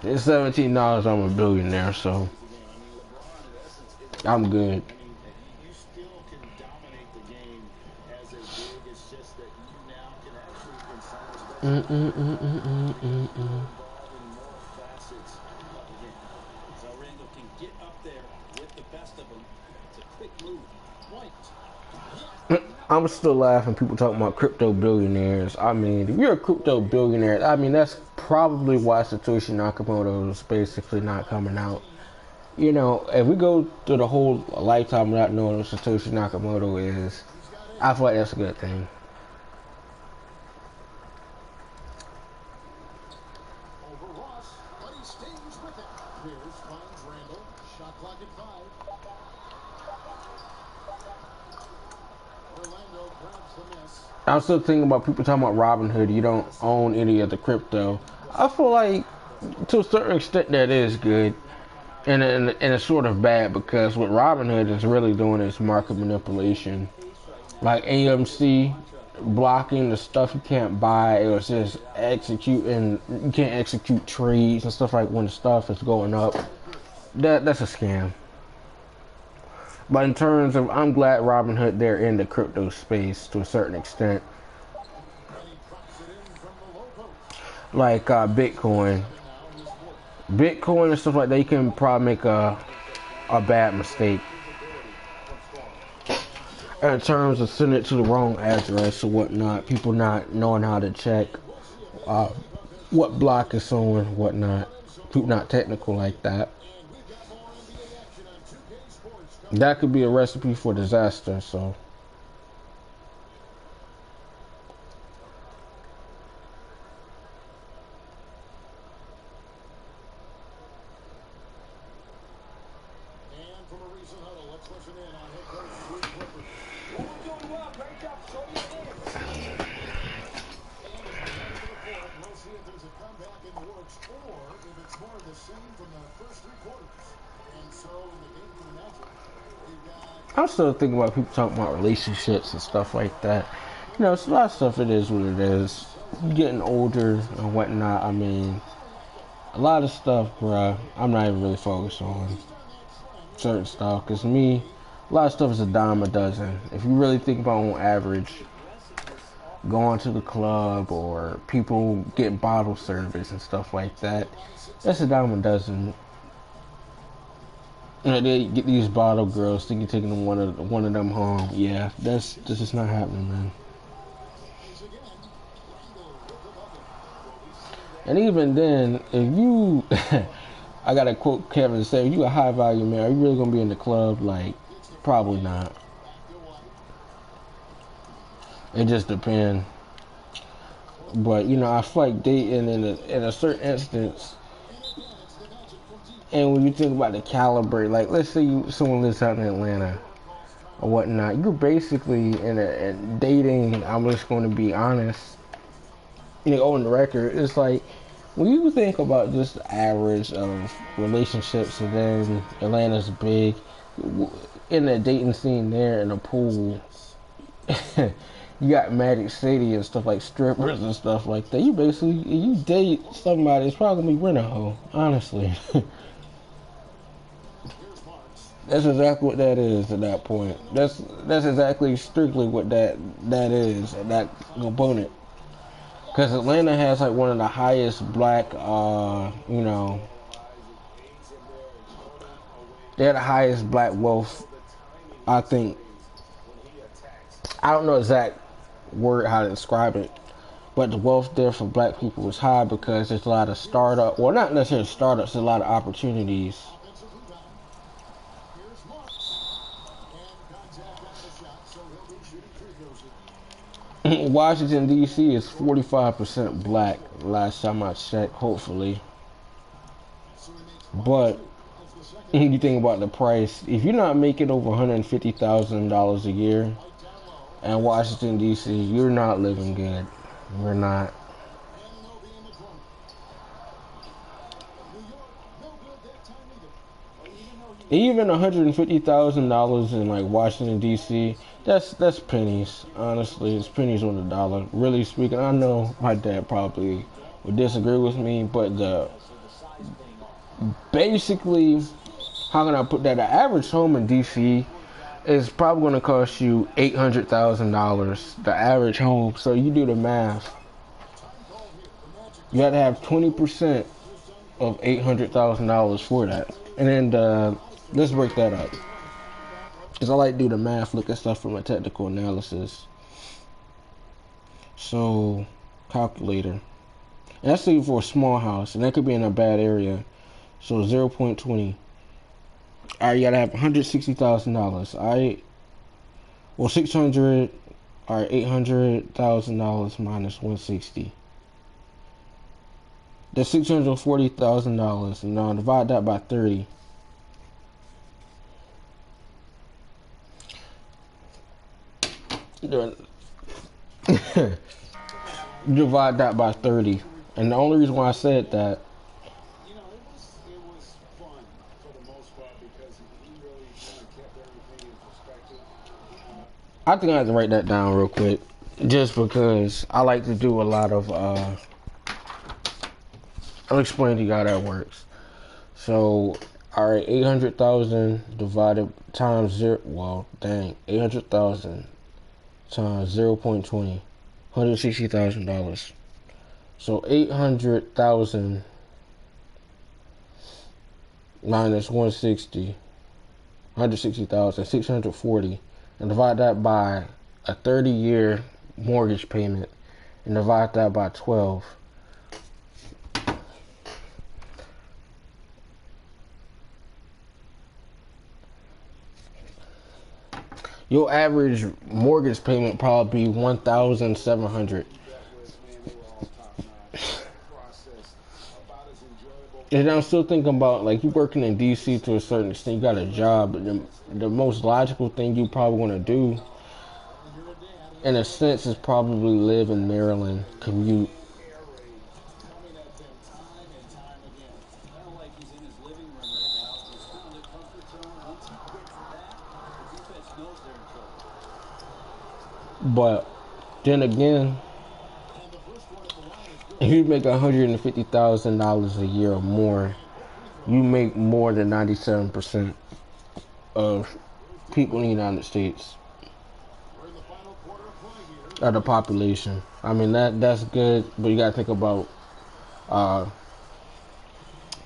It's $17, I'm a billionaire, so I'm good. You still can dominate the game as a big. It's just that you now can actually, in some respects, involved in more facets of the game. So Randall can get up there with the best of them. It's a quick move. White. I'm still laughing. People talking about crypto billionaires. I mean, if you're a crypto billionaire, I mean that's probably why Satoshi Nakamoto is basically not coming out. You know, if we go through the whole lifetime without knowing what Satoshi Nakamoto is, I feel like that's a good thing. Over Ross, but he stays with it. Pierce finds Randall. Shot clock at 5. Orlando grabs the miss. I'm still thinking about people talking about Robinhood. You don't own any of the crypto. I feel like to a certain extent that is good. And it's sort of bad because what Robinhood is really doing is market manipulation. Like AMC blocking the stuff you can't buy. It was just executing. You can't execute trades and stuff like when the stuff is going up. That's a scam. But in terms of, I'm glad Robinhood they're in the crypto space to a certain extent. Like Bitcoin and stuff like that, you can probably make a bad mistake in terms of sending it to the wrong address or whatnot. People not knowing how to check what block is on, whatnot. People not technical like that. That could be a recipe for disaster. So. I'm still thinking about people talking about relationships and stuff like that. You know, it's a lot of stuff. It is what it is. Getting older and whatnot. I mean, a lot of stuff, bruh. I'm not even really focused on certain stuff. Cause me, a lot of stuff is a dime a dozen. If you really think about on average, going to the club or people getting bottle service and stuff like that, that's a dime a dozen. You know, they get these bottle girls, think you're taking them one of them home. Yeah, this is not happening, man. And even then, if you, I gotta quote Kevin say, if you a high value man, are you really gonna be in the club? Like, probably not. It just depends. But you know, I feel like dating in a certain instance. And when you think about the caliber, like let's say someone lives out in Atlanta or whatnot, you're basically in a dating. I'm just going to be honest, you know, on the record, it's like when you think about just the average of relationships, and then Atlanta's big in the dating scene there in the pool. You got Magic City and stuff like strippers and stuff like that. You date somebody, it's probably gonna be rent a hoe, honestly. That's exactly what that is at that point. That's exactly strictly what that is at that component. Because Atlanta has like one of the highest black, you know, they're the highest black wealth, I think, I don't know exact word how to describe it, but the wealth there for black people is high because there's a lot of startup, well, not necessarily startups, there's a lot of opportunities. Offensive rebound. Here's Mark. And contact on the shot, so he'll be shooting free throws. Washington D.C. is 45% black. Last time I checked, hopefully. So he makes But of the second. you think about the price. If you're not making over $150,000 a year Right down low. in Washington D.C., you're not living good. You're not. Anunoby in the corner. New York, no good that time either. But even though you Even $150,000 in like Washington D.C., that's pennies. Honestly, it's pennies on the dollar. Really speaking, I know my dad probably would disagree with me, but the basically, how can I put that? The average home in D.C. is probably going to cost you $800,000. The average home. So you do the math. You got to have 20% of $800,000 for that, and then let's break that up. Because I like to do the math, look at stuff from a technical analysis. So, calculator. And that's even for a small house, and that could be in a bad area. So, 0.20. Alright, you gotta have $160,000. Alright. Well, 600. Alright, $800,000 minus 160. That's $640,000. Now, divide that by 30. Divide that by 30. And the only reason why I said that, know, it was fun for the most part because he really kind of kept everything in perspective. I think I have to write that down real quick. Just because I like to do a lot of, I'll explain to you how that works. So, alright, 800,000 divided times 0, well, dang, 800,000 times 0.20, $160,000. So 800,000 minus 160, 160,000, 640, and divide that by a 30-year mortgage payment, and divide that by 12. Your average mortgage payment probably be 1,700. And I'm still thinking about, like, you working in DC to a certain extent, you got a job, but the most logical thing you probably want to do, in a sense, is probably live in Maryland, commute. Coming at them time and time again. Kind of like he's in his living room right now, just found the comfort zone. Once he quits that, the defense knows they're in trouble. But then again, And the first one at the line is good. if you make $150,000 a year or more, you make more than 97% of people in the United States, We're in the final quarter of play here. of the population. I mean, that's good, but you gotta think about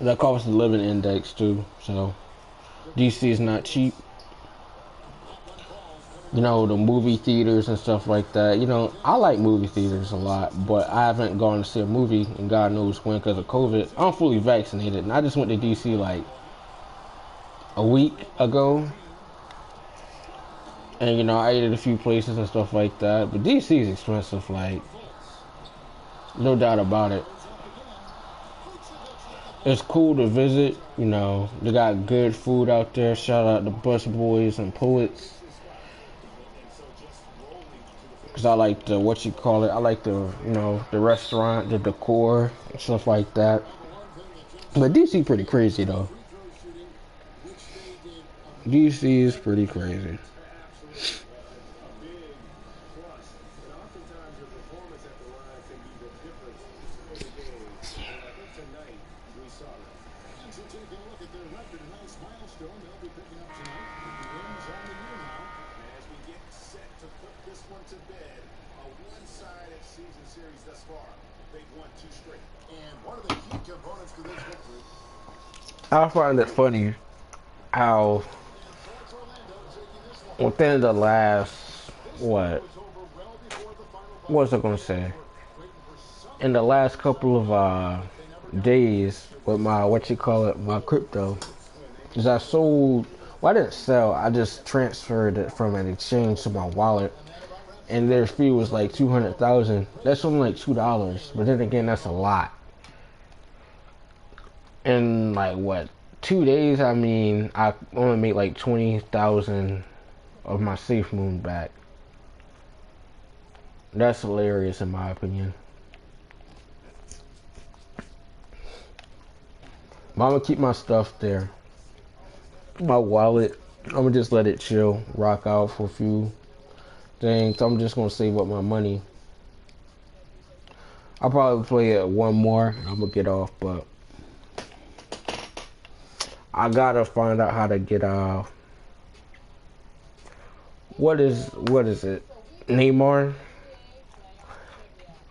that cost of living index too. So DC is not cheap. You know, the movie theaters and stuff like that. You know, I like movie theaters a lot, but I haven't gone to see a movie in God knows when because of COVID. I'm fully vaccinated, and I just went to DC like a week ago. And, you know, I ate at a few places and stuff like that. But DC is expensive, like, no doubt about it. It's cool to visit, you know, they got good food out there. Shout out to Bus Boys and Poets. Because I like the, what you call it, I like the, you know, the restaurant, the decor, and stuff like that. But DC pretty crazy, though. DC is pretty crazy. I find it funny how within the last what was I gonna say? In the last couple of days with my my crypto, is I sold. Well, I didn't sell. I just transferred it from an exchange to my wallet, and their fee was like 200,000. That's only like $2, but then again, that's a lot. In like what 2 days? I mean, I only made like 20,000 of my safe moon back. That's hilarious in my opinion. But I'm gonna keep my stuff there. My wallet, I'm gonna just let it chill, rock out for a few things. I'm just gonna save up my money. I'll probably play it one more. I'm gonna get off, but I gotta find out how to get what is it? Neymar?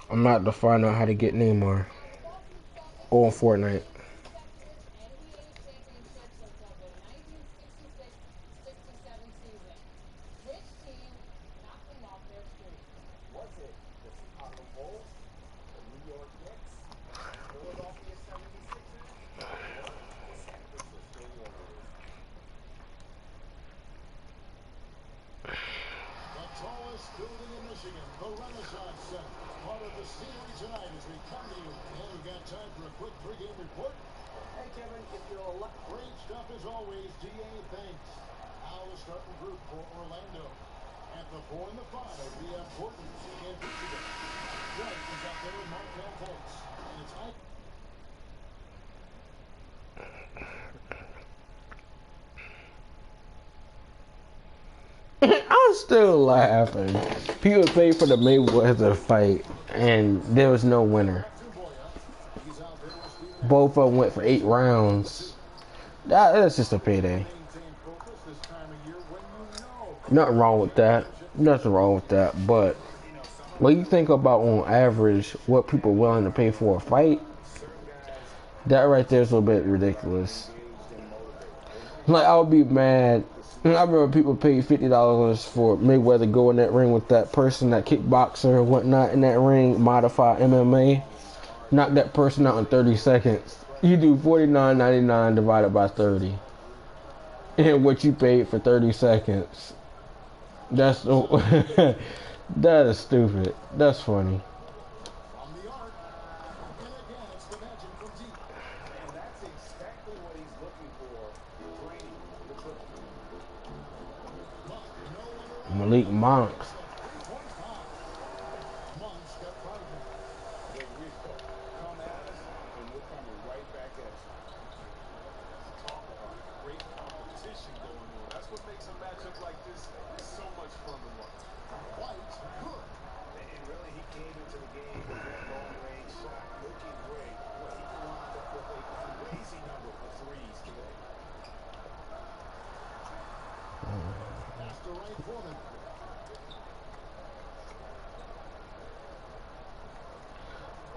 I'm not to find out how to get Neymar on Fortnite. I'm still laughing. People paid for the Mayweather fight, and there was no winner. Both of them went for 8 rounds. That's just a payday. Nothing wrong with that. Nothing wrong with that. But when you think about on average what people are willing to pay for a fight, that right there is a little bit ridiculous. Like, I would be mad. I remember people paid $50 for Mayweather go in that ring with that person, that kickboxer or whatnot in that ring, modify MMA, knock that person out in 30 seconds. You do $49.99 divided by 30. And what you paid for 30 seconds. That's that is stupid. That's funny. Malik Monks.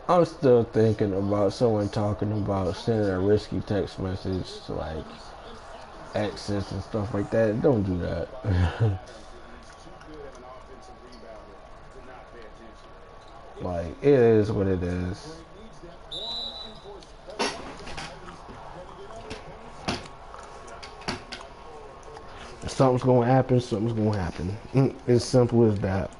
I'm still thinking about someone talking about sending a risky text message to like exes and stuff like that. Don't do that. Like, it is what it is. If something's gonna happen, something's gonna happen. It's simple as that.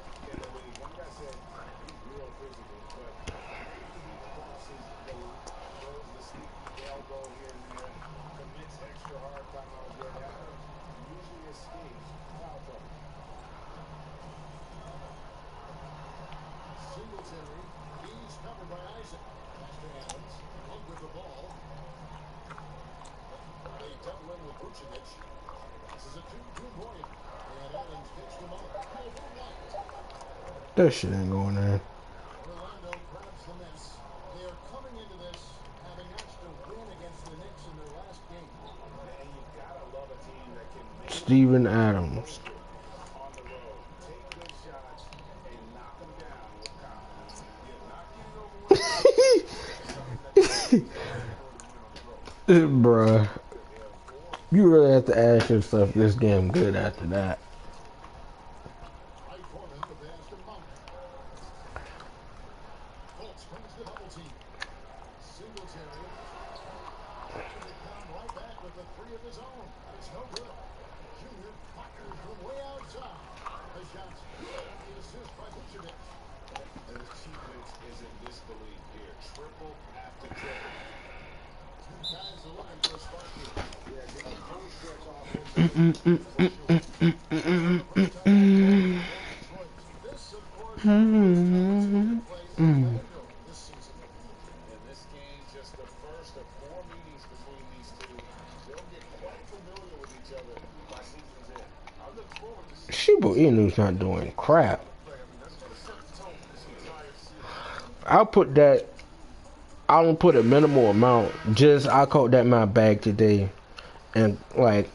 That shit ain't going there. Steven Adams. Bruh. You really have to ask yourself this game good after that. Swings the double team. Singletary. Trying to come right back with the three of his own. But it's no good. Junior fires from way outside. The shot. The assist by Vucevic. And the teammates is in disbelief here. Triple after triple. Two guys are looking for a spark here. Yeah, getting a full stretch offensively. For sure. The first time in Detroit. This, of course, is opportunity to play Orlando this season. And this game, just the first of 4 meetings between these two. They'll get quite familiar with each other by season's end. I look forward to seeing Shibu Inu's not doing crap. that's going to set the tone for this entire series. I'll put that. I don't put a minimal amount. Just I caught that in my bag today, and like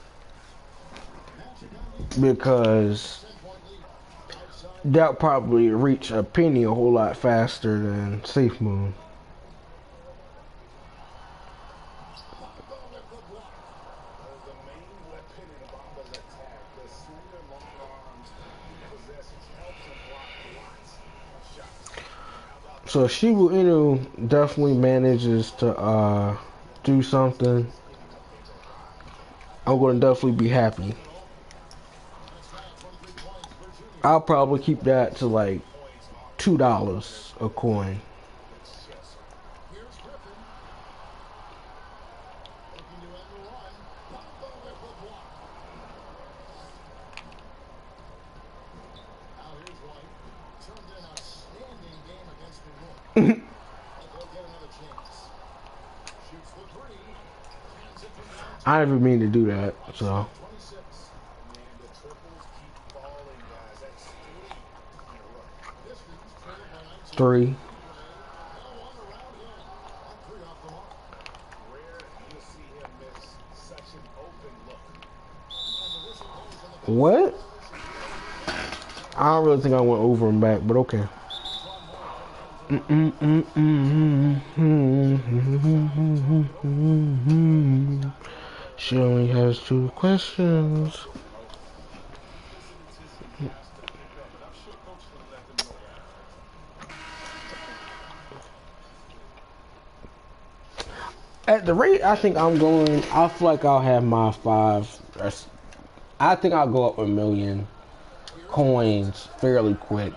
because that'll probably reach a penny a whole lot faster than Safe Moon. The main weapon in Bamba's attack, the slender long arms he possesses, helps him block lots of shots. So Shibu Inu definitely manages to do something. I'm gonna definitely be happy. I'll probably keep that to like $2 a coin. Here's Griffin. Looking to end the run. Bamba with the block. Now here's White. Turned in a outstanding game against New York. And they'll get another chance. Shoots the three. Cans it from downtown. I didn't mean to do that, so 26. Man, the triples keep falling, guys. That's 3 in a row. Pistons trail by 19. 3. No one around him. And 3 off the mark. Rare you'll see him miss such an open look. And the whistle goes on the What? I don't really think I went over and back, but okay. She only has 2 questions. At the rate I think I'm going, I feel like I'll have my 5. I think I'll go up 1,000,000 coins fairly quick.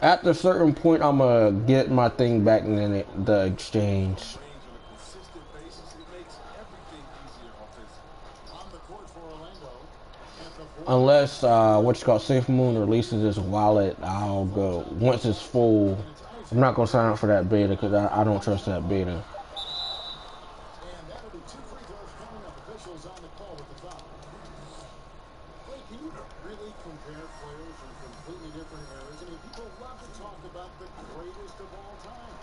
At a certain point, I'm gonna get my thing back in the exchange. Unless what you call Safe Moon releases this wallet, I'll go once it's full. I'm not gonna sign up for that beta because I don't trust that beta. And that'll be 2 free throws coming up. Officials on the call with the foul. Wait, can you really compare players from completely different eras? I mean, people love to talk about the greatest of all time.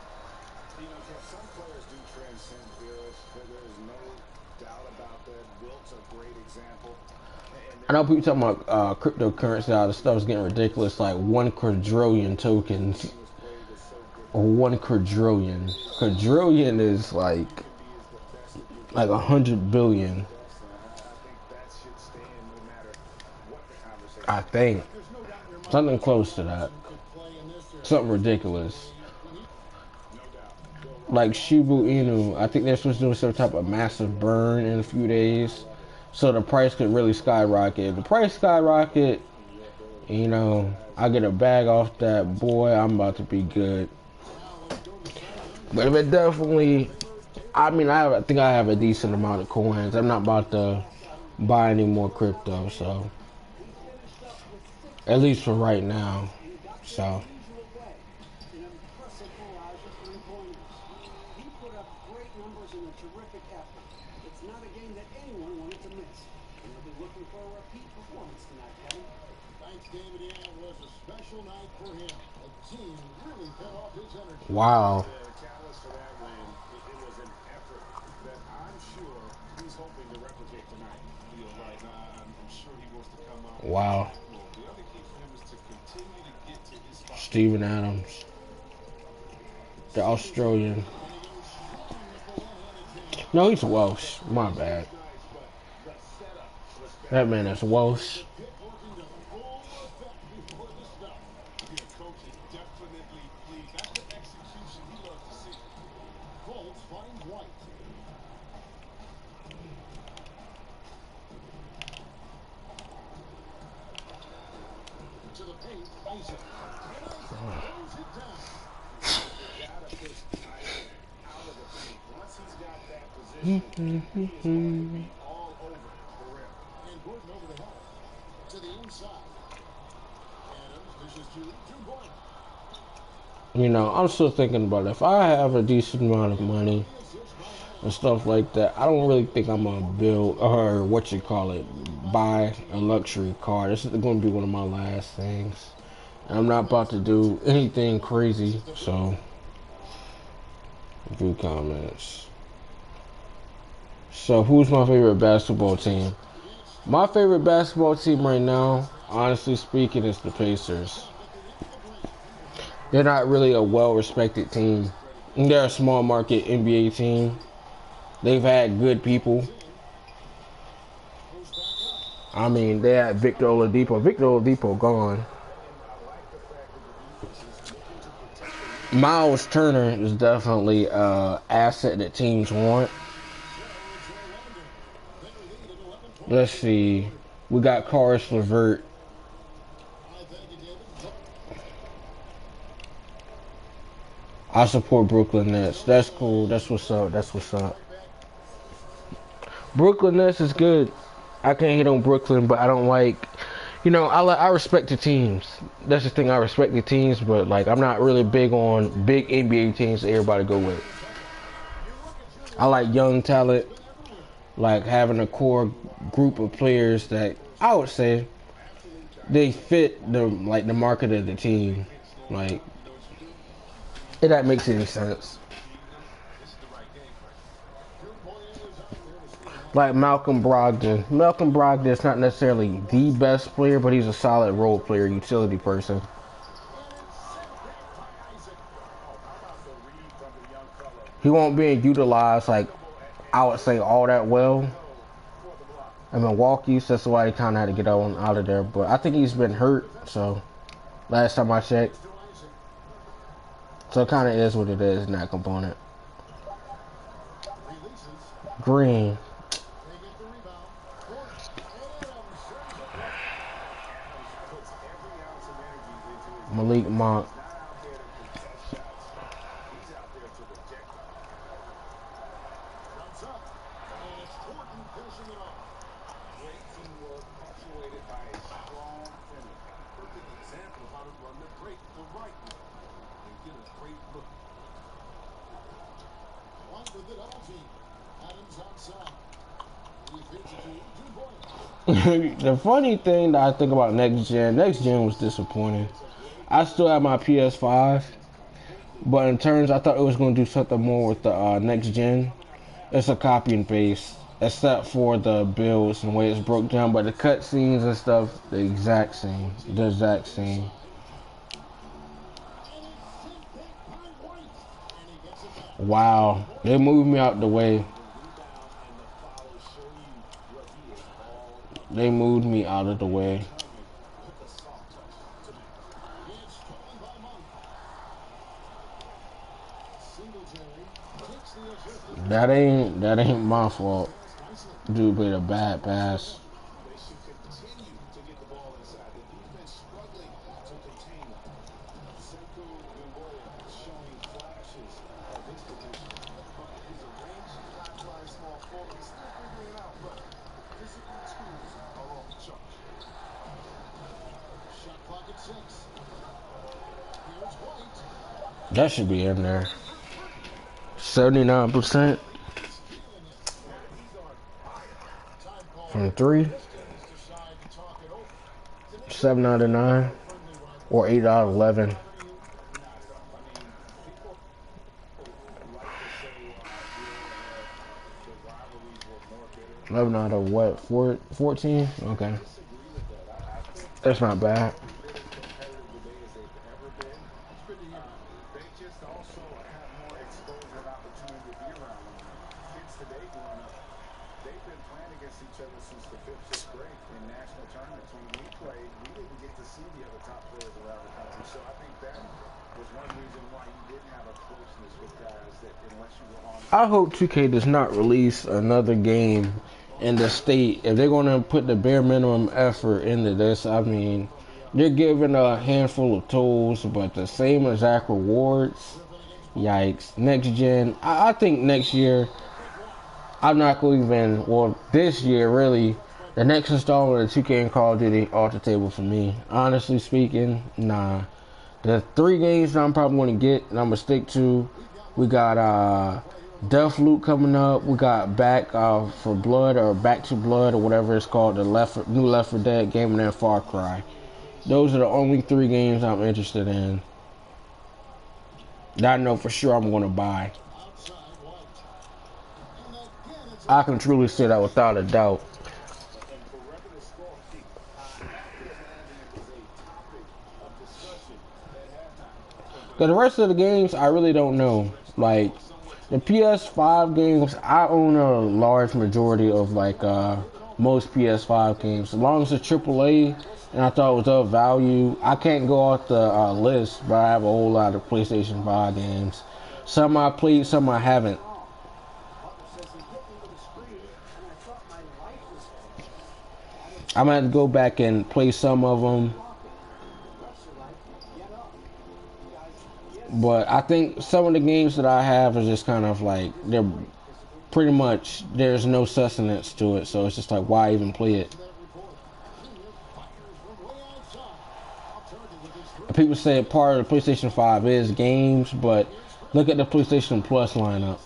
You know, some players do transcend eras. There's no doubt about that. Wilt's a great example. I know people talking about cryptocurrency, all the stuff is getting ridiculous, like 1 quadrillion tokens. Or 1 quadrillion. Quadrillion is like 100 billion. I think. Something close to that. Something ridiculous. Like Shibu Inu, I think they're supposed to do some type of massive burn in a few days. So the price could really skyrocket. If the price skyrocket, you know, I get a bag off that, boy, I'm about to be good. But if it definitely, I mean, I think I have a decent amount of coins. I'm not about to buy any more crypto, so. At least for right now, so. Wow. Wow. Steven Adams, the Australian. No, he's Welsh. My bad. That man is Welsh. You know, I'm still thinking about if I have a decent amount of money and stuff like that, I don't really think I'm gonna build or what you call it, buy a luxury car. This is gonna be one of my last things. And I'm not about to do anything crazy, so view comments. So who's my favorite basketball team? My favorite basketball team right now, honestly speaking, is the Pacers. They're not really a well-respected team. They're a small market NBA team. They've had good people. I mean, they had Victor Oladipo. Victor Oladipo gone. Miles Turner is definitely an asset that teams want. Let's see. We got Karis LeVert. I support Brooklyn Nets. That's cool. That's what's up. That's what's up. Brooklyn Nets is good. I can't hate on Brooklyn, but I don't like. You know, I respect the teams. That's the thing. I respect the teams, but like I'm not really big on big NBA teams that everybody go with. I like young talent, like having a core group of players that I would say they fit the market of the team. Like, if that makes any sense. Like Malcolm Brogdon. Malcolm Brogdon is not necessarily the best player, but he's a solid role player, utility person. He won't be utilized, like, I would say, all that well. In Milwaukee, so that's why he kind of had to get out of there. But I think he's been hurt, so last time I checked. So it kind of is what it is in that component. Green. Malik Monk. The funny thing that I think about next gen was disappointing. I still have my PS5, but in terms, I thought it was going to do something more with the next gen. It's a copy and paste, except for the builds and the way it's broke down. But the cutscenes and stuff, the exact same. The exact same. Wow, they moved me out the way. They moved me out of the way. That ain't my fault. Dude played a bad pass. That should be in there. 79% from 3. 7 out of 9 or 8 out of 11. Eleven out of what? 14? Okay. That's not bad. I hope 2K does not release another game in the state. If they're going to put the bare minimum effort into this, I mean, They're giving a handful of tools, but the same exact rewards. Yikes. Next gen, I think next year, I'm not going to even, well, this year, really, the next installment of 2K and Call of Duty off the table for me. Honestly speaking, nah. The 3 games that I'm probably going to get and I'm going to stick to, we got Deathloop coming up. We got Back for Blood or Back to Blood or whatever it's called, the new Left 4 Dead game, and then Far Cry. Those are the only 3 games I'm interested in that I know for sure I'm going to buy. I can truly say that without a doubt. Cause the rest of the games, I really don't know. Like the PS5 games, I own a large majority of like most PS5 games. As long as it's AAA and I thought it was of value, I can't go off the list. But I have a whole lot of PlayStation 5 games. Some I played, some I haven't. I'm gonna have to go back and play some of them. But I think some of the games that I have are just kind of like, they're pretty much, there's no sustenance to it. So it's just like, why even play it? People say part of the PlayStation 5 is games, but look at the PlayStation Plus lineup.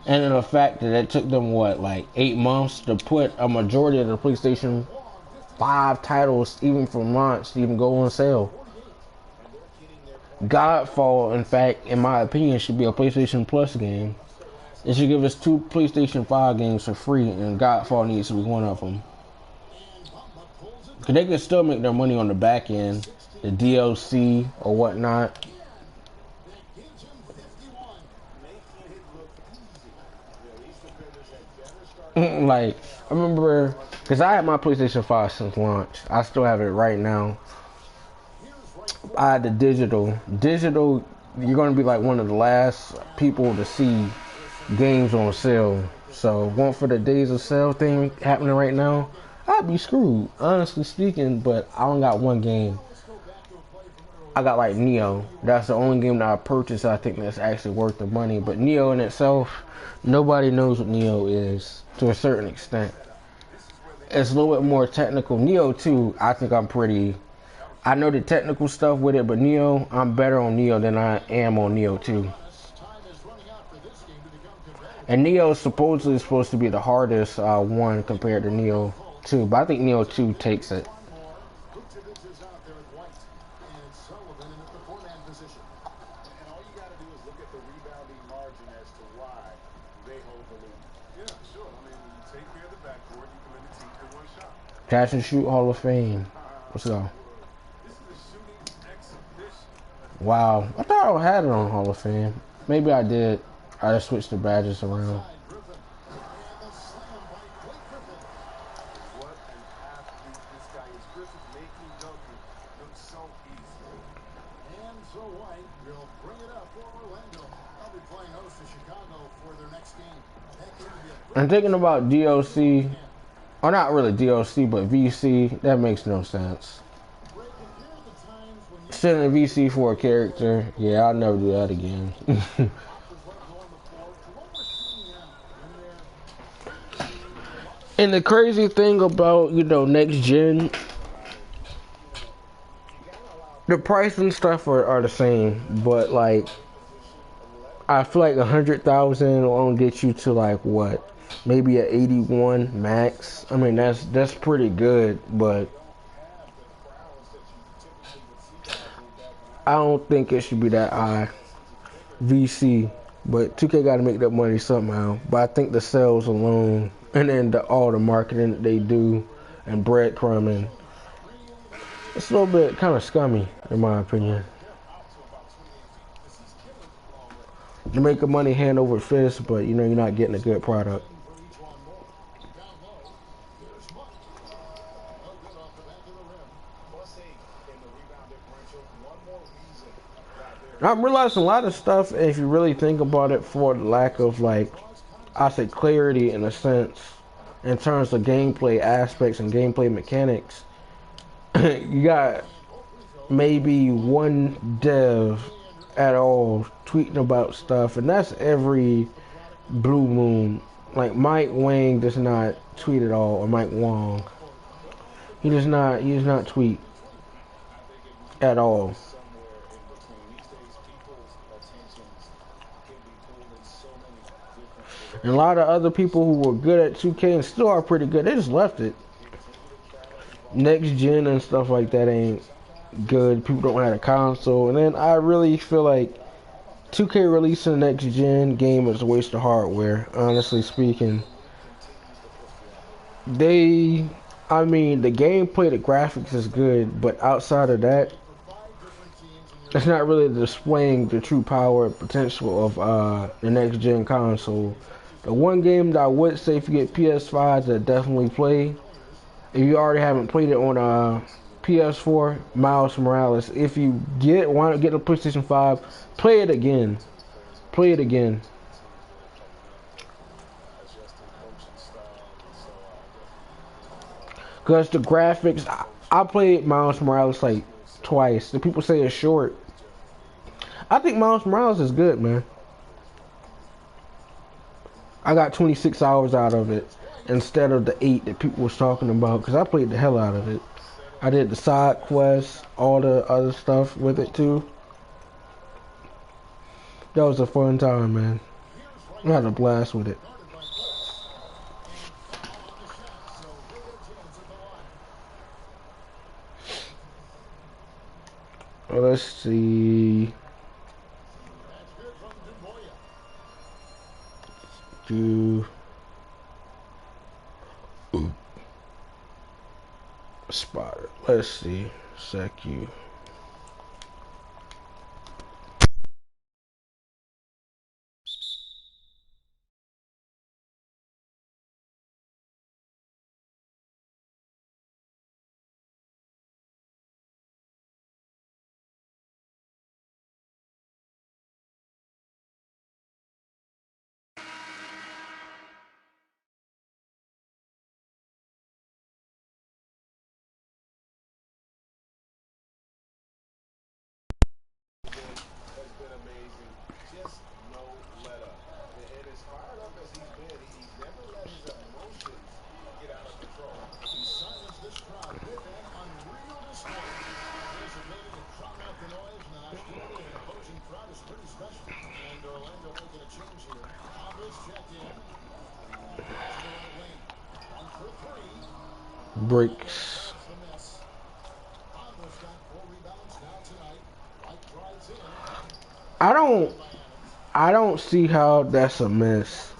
And in the fact that it took them, what, like 8 months to put a majority of the PlayStation 5 titles, even from launch, to even go on sale. Godfall, in fact, in my opinion, should be a PlayStation Plus game. It should give us 2 PlayStation 5 games for free, and Godfall needs to be one of them. Because they can still make their money on the back end, the DLC or whatnot. Like, I remember, because I had my PlayStation 5 since launch. I still have it right now. I had the digital. Digital, you're going to be like one of the last people to see games on sale. So, one for the days of sale thing happening right now, I'd be screwed, honestly speaking. But I only got one game. I got like Neo. That's the only game that I purchased I think that's actually worth the money. But Neo in itself, nobody knows what Neo is to a certain extent. It's a little bit more technical. Neo 2, I think I know the technical stuff with it, but Neo, I'm better on Neo than I am on Neo 2. And Neo supposedly is supposed to be the hardest one compared to Neo 2, but I think Neo 2 takes it. Catch and Shoot Hall of Fame. Let's go. Wow. I thought I had it on Hall of Fame. Maybe I did. I just switched the badges around. I'm thinking about DLC. Or not really DLC, but VC. That makes no sense. Sending a VC for a character. Yeah, I'll never do that again. And the crazy thing about, next gen, the price and stuff are the same, but like, I feel like 100,000 will only get you to like what? Maybe an 81 max. I mean, that's pretty good, but I don't think it should be that high. VC, but 2K got to make that money somehow. But I think the sales alone, and then all the marketing that they do, and breadcrumbing, it's a little bit kind of scummy, in my opinion. You make the money hand over fist, but you're not getting a good product. I'm realizing a lot of stuff, if you really think about it, for the lack of, like, I say clarity in a sense, in terms of gameplay aspects and gameplay mechanics, You got maybe one dev at all tweeting about stuff, and that's every blue moon. Like Mike Wang does not tweet at all, or Mike Wong. He does not tweet at all. And a lot of other people who were good at 2K and still are pretty good, they just left it. Next gen and stuff like that ain't good. People don't have a console. And then I really feel like 2K releasing the next gen game is a waste of hardware, honestly speaking. I mean, the gameplay, the graphics is good, but outside of that, it's not really displaying the true power and potential of the next gen console. The one game that I would say if you get PS5 to definitely play, if you already haven't played it on PS4, Miles Morales. If you want to get a PlayStation 5, play it again. Play it again. Because the graphics, I played Miles Morales like twice. The people say it's short. I think Miles Morales is good, man. I got 26 hours out of it instead of the 8 that people was talking about, because I played the hell out of it. I did the side quests, all the other stuff with it too. That was a fun time, man. I had a blast with it. Let's see. Spotter. Let's see. Secu. Breaks. I don't see how that's a miss.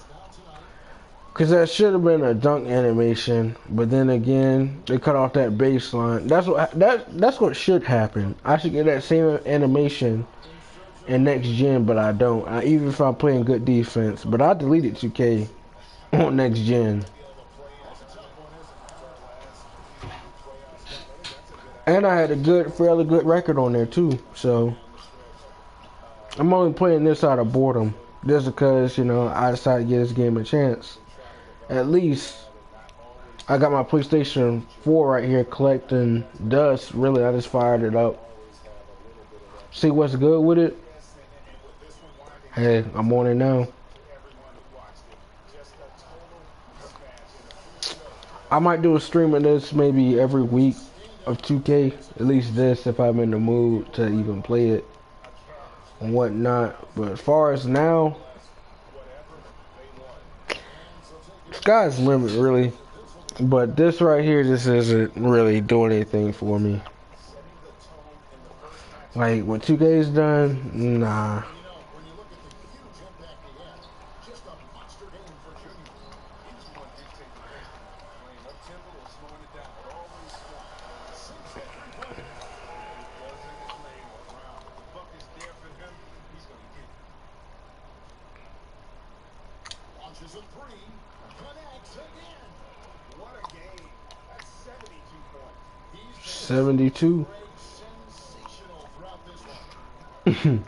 Cause that should have been a dunk animation, but then again, they cut off that baseline. That's what should happen. I should get that same animation in next gen, but I don't. Even if I'm playing good defense, but I deleted 2K on next gen. And I had a fairly good record on there too. So I'm only playing this out of boredom, just because I decided to give this game a chance. At least I got my PlayStation 4 right here collecting dust. Really, I just fired it up. See what's good with it. Hey, I'm on it now. I might do a stream of this maybe every week of 2K. At least this, if I'm in the mood to even play it and whatnot. But as far as now, sky's the limit, really. But this right here just isn't really doing anything for me. Like, when 2K's done, nah. Launches a three, connects again. What a game. That's 72 points. He's 72. sensational throughout this one.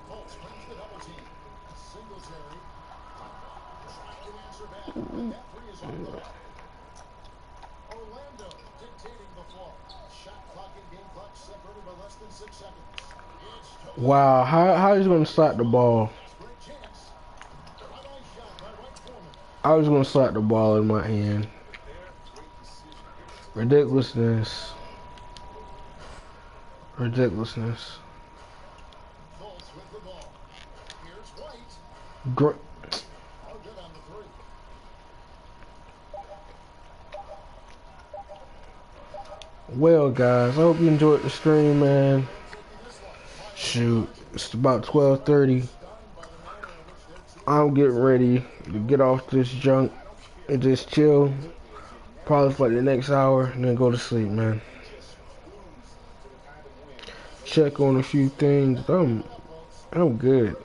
Colts brings the double team. Singletary trying to answer back, but that three is on the line. Orlando Wow, how he's gonna slap the ball? I was gonna slap the ball in my hand. Ridiculousness. Ridiculousness. Gr Well, guys, I hope you enjoyed the stream, man. Shoot, it's about 12:30. I'm getting ready to get off this junk and just chill. Probably for like the next hour and then go to sleep, man. Check on a few things. I'm good.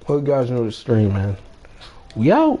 Hope you guys know the stream, man. We out.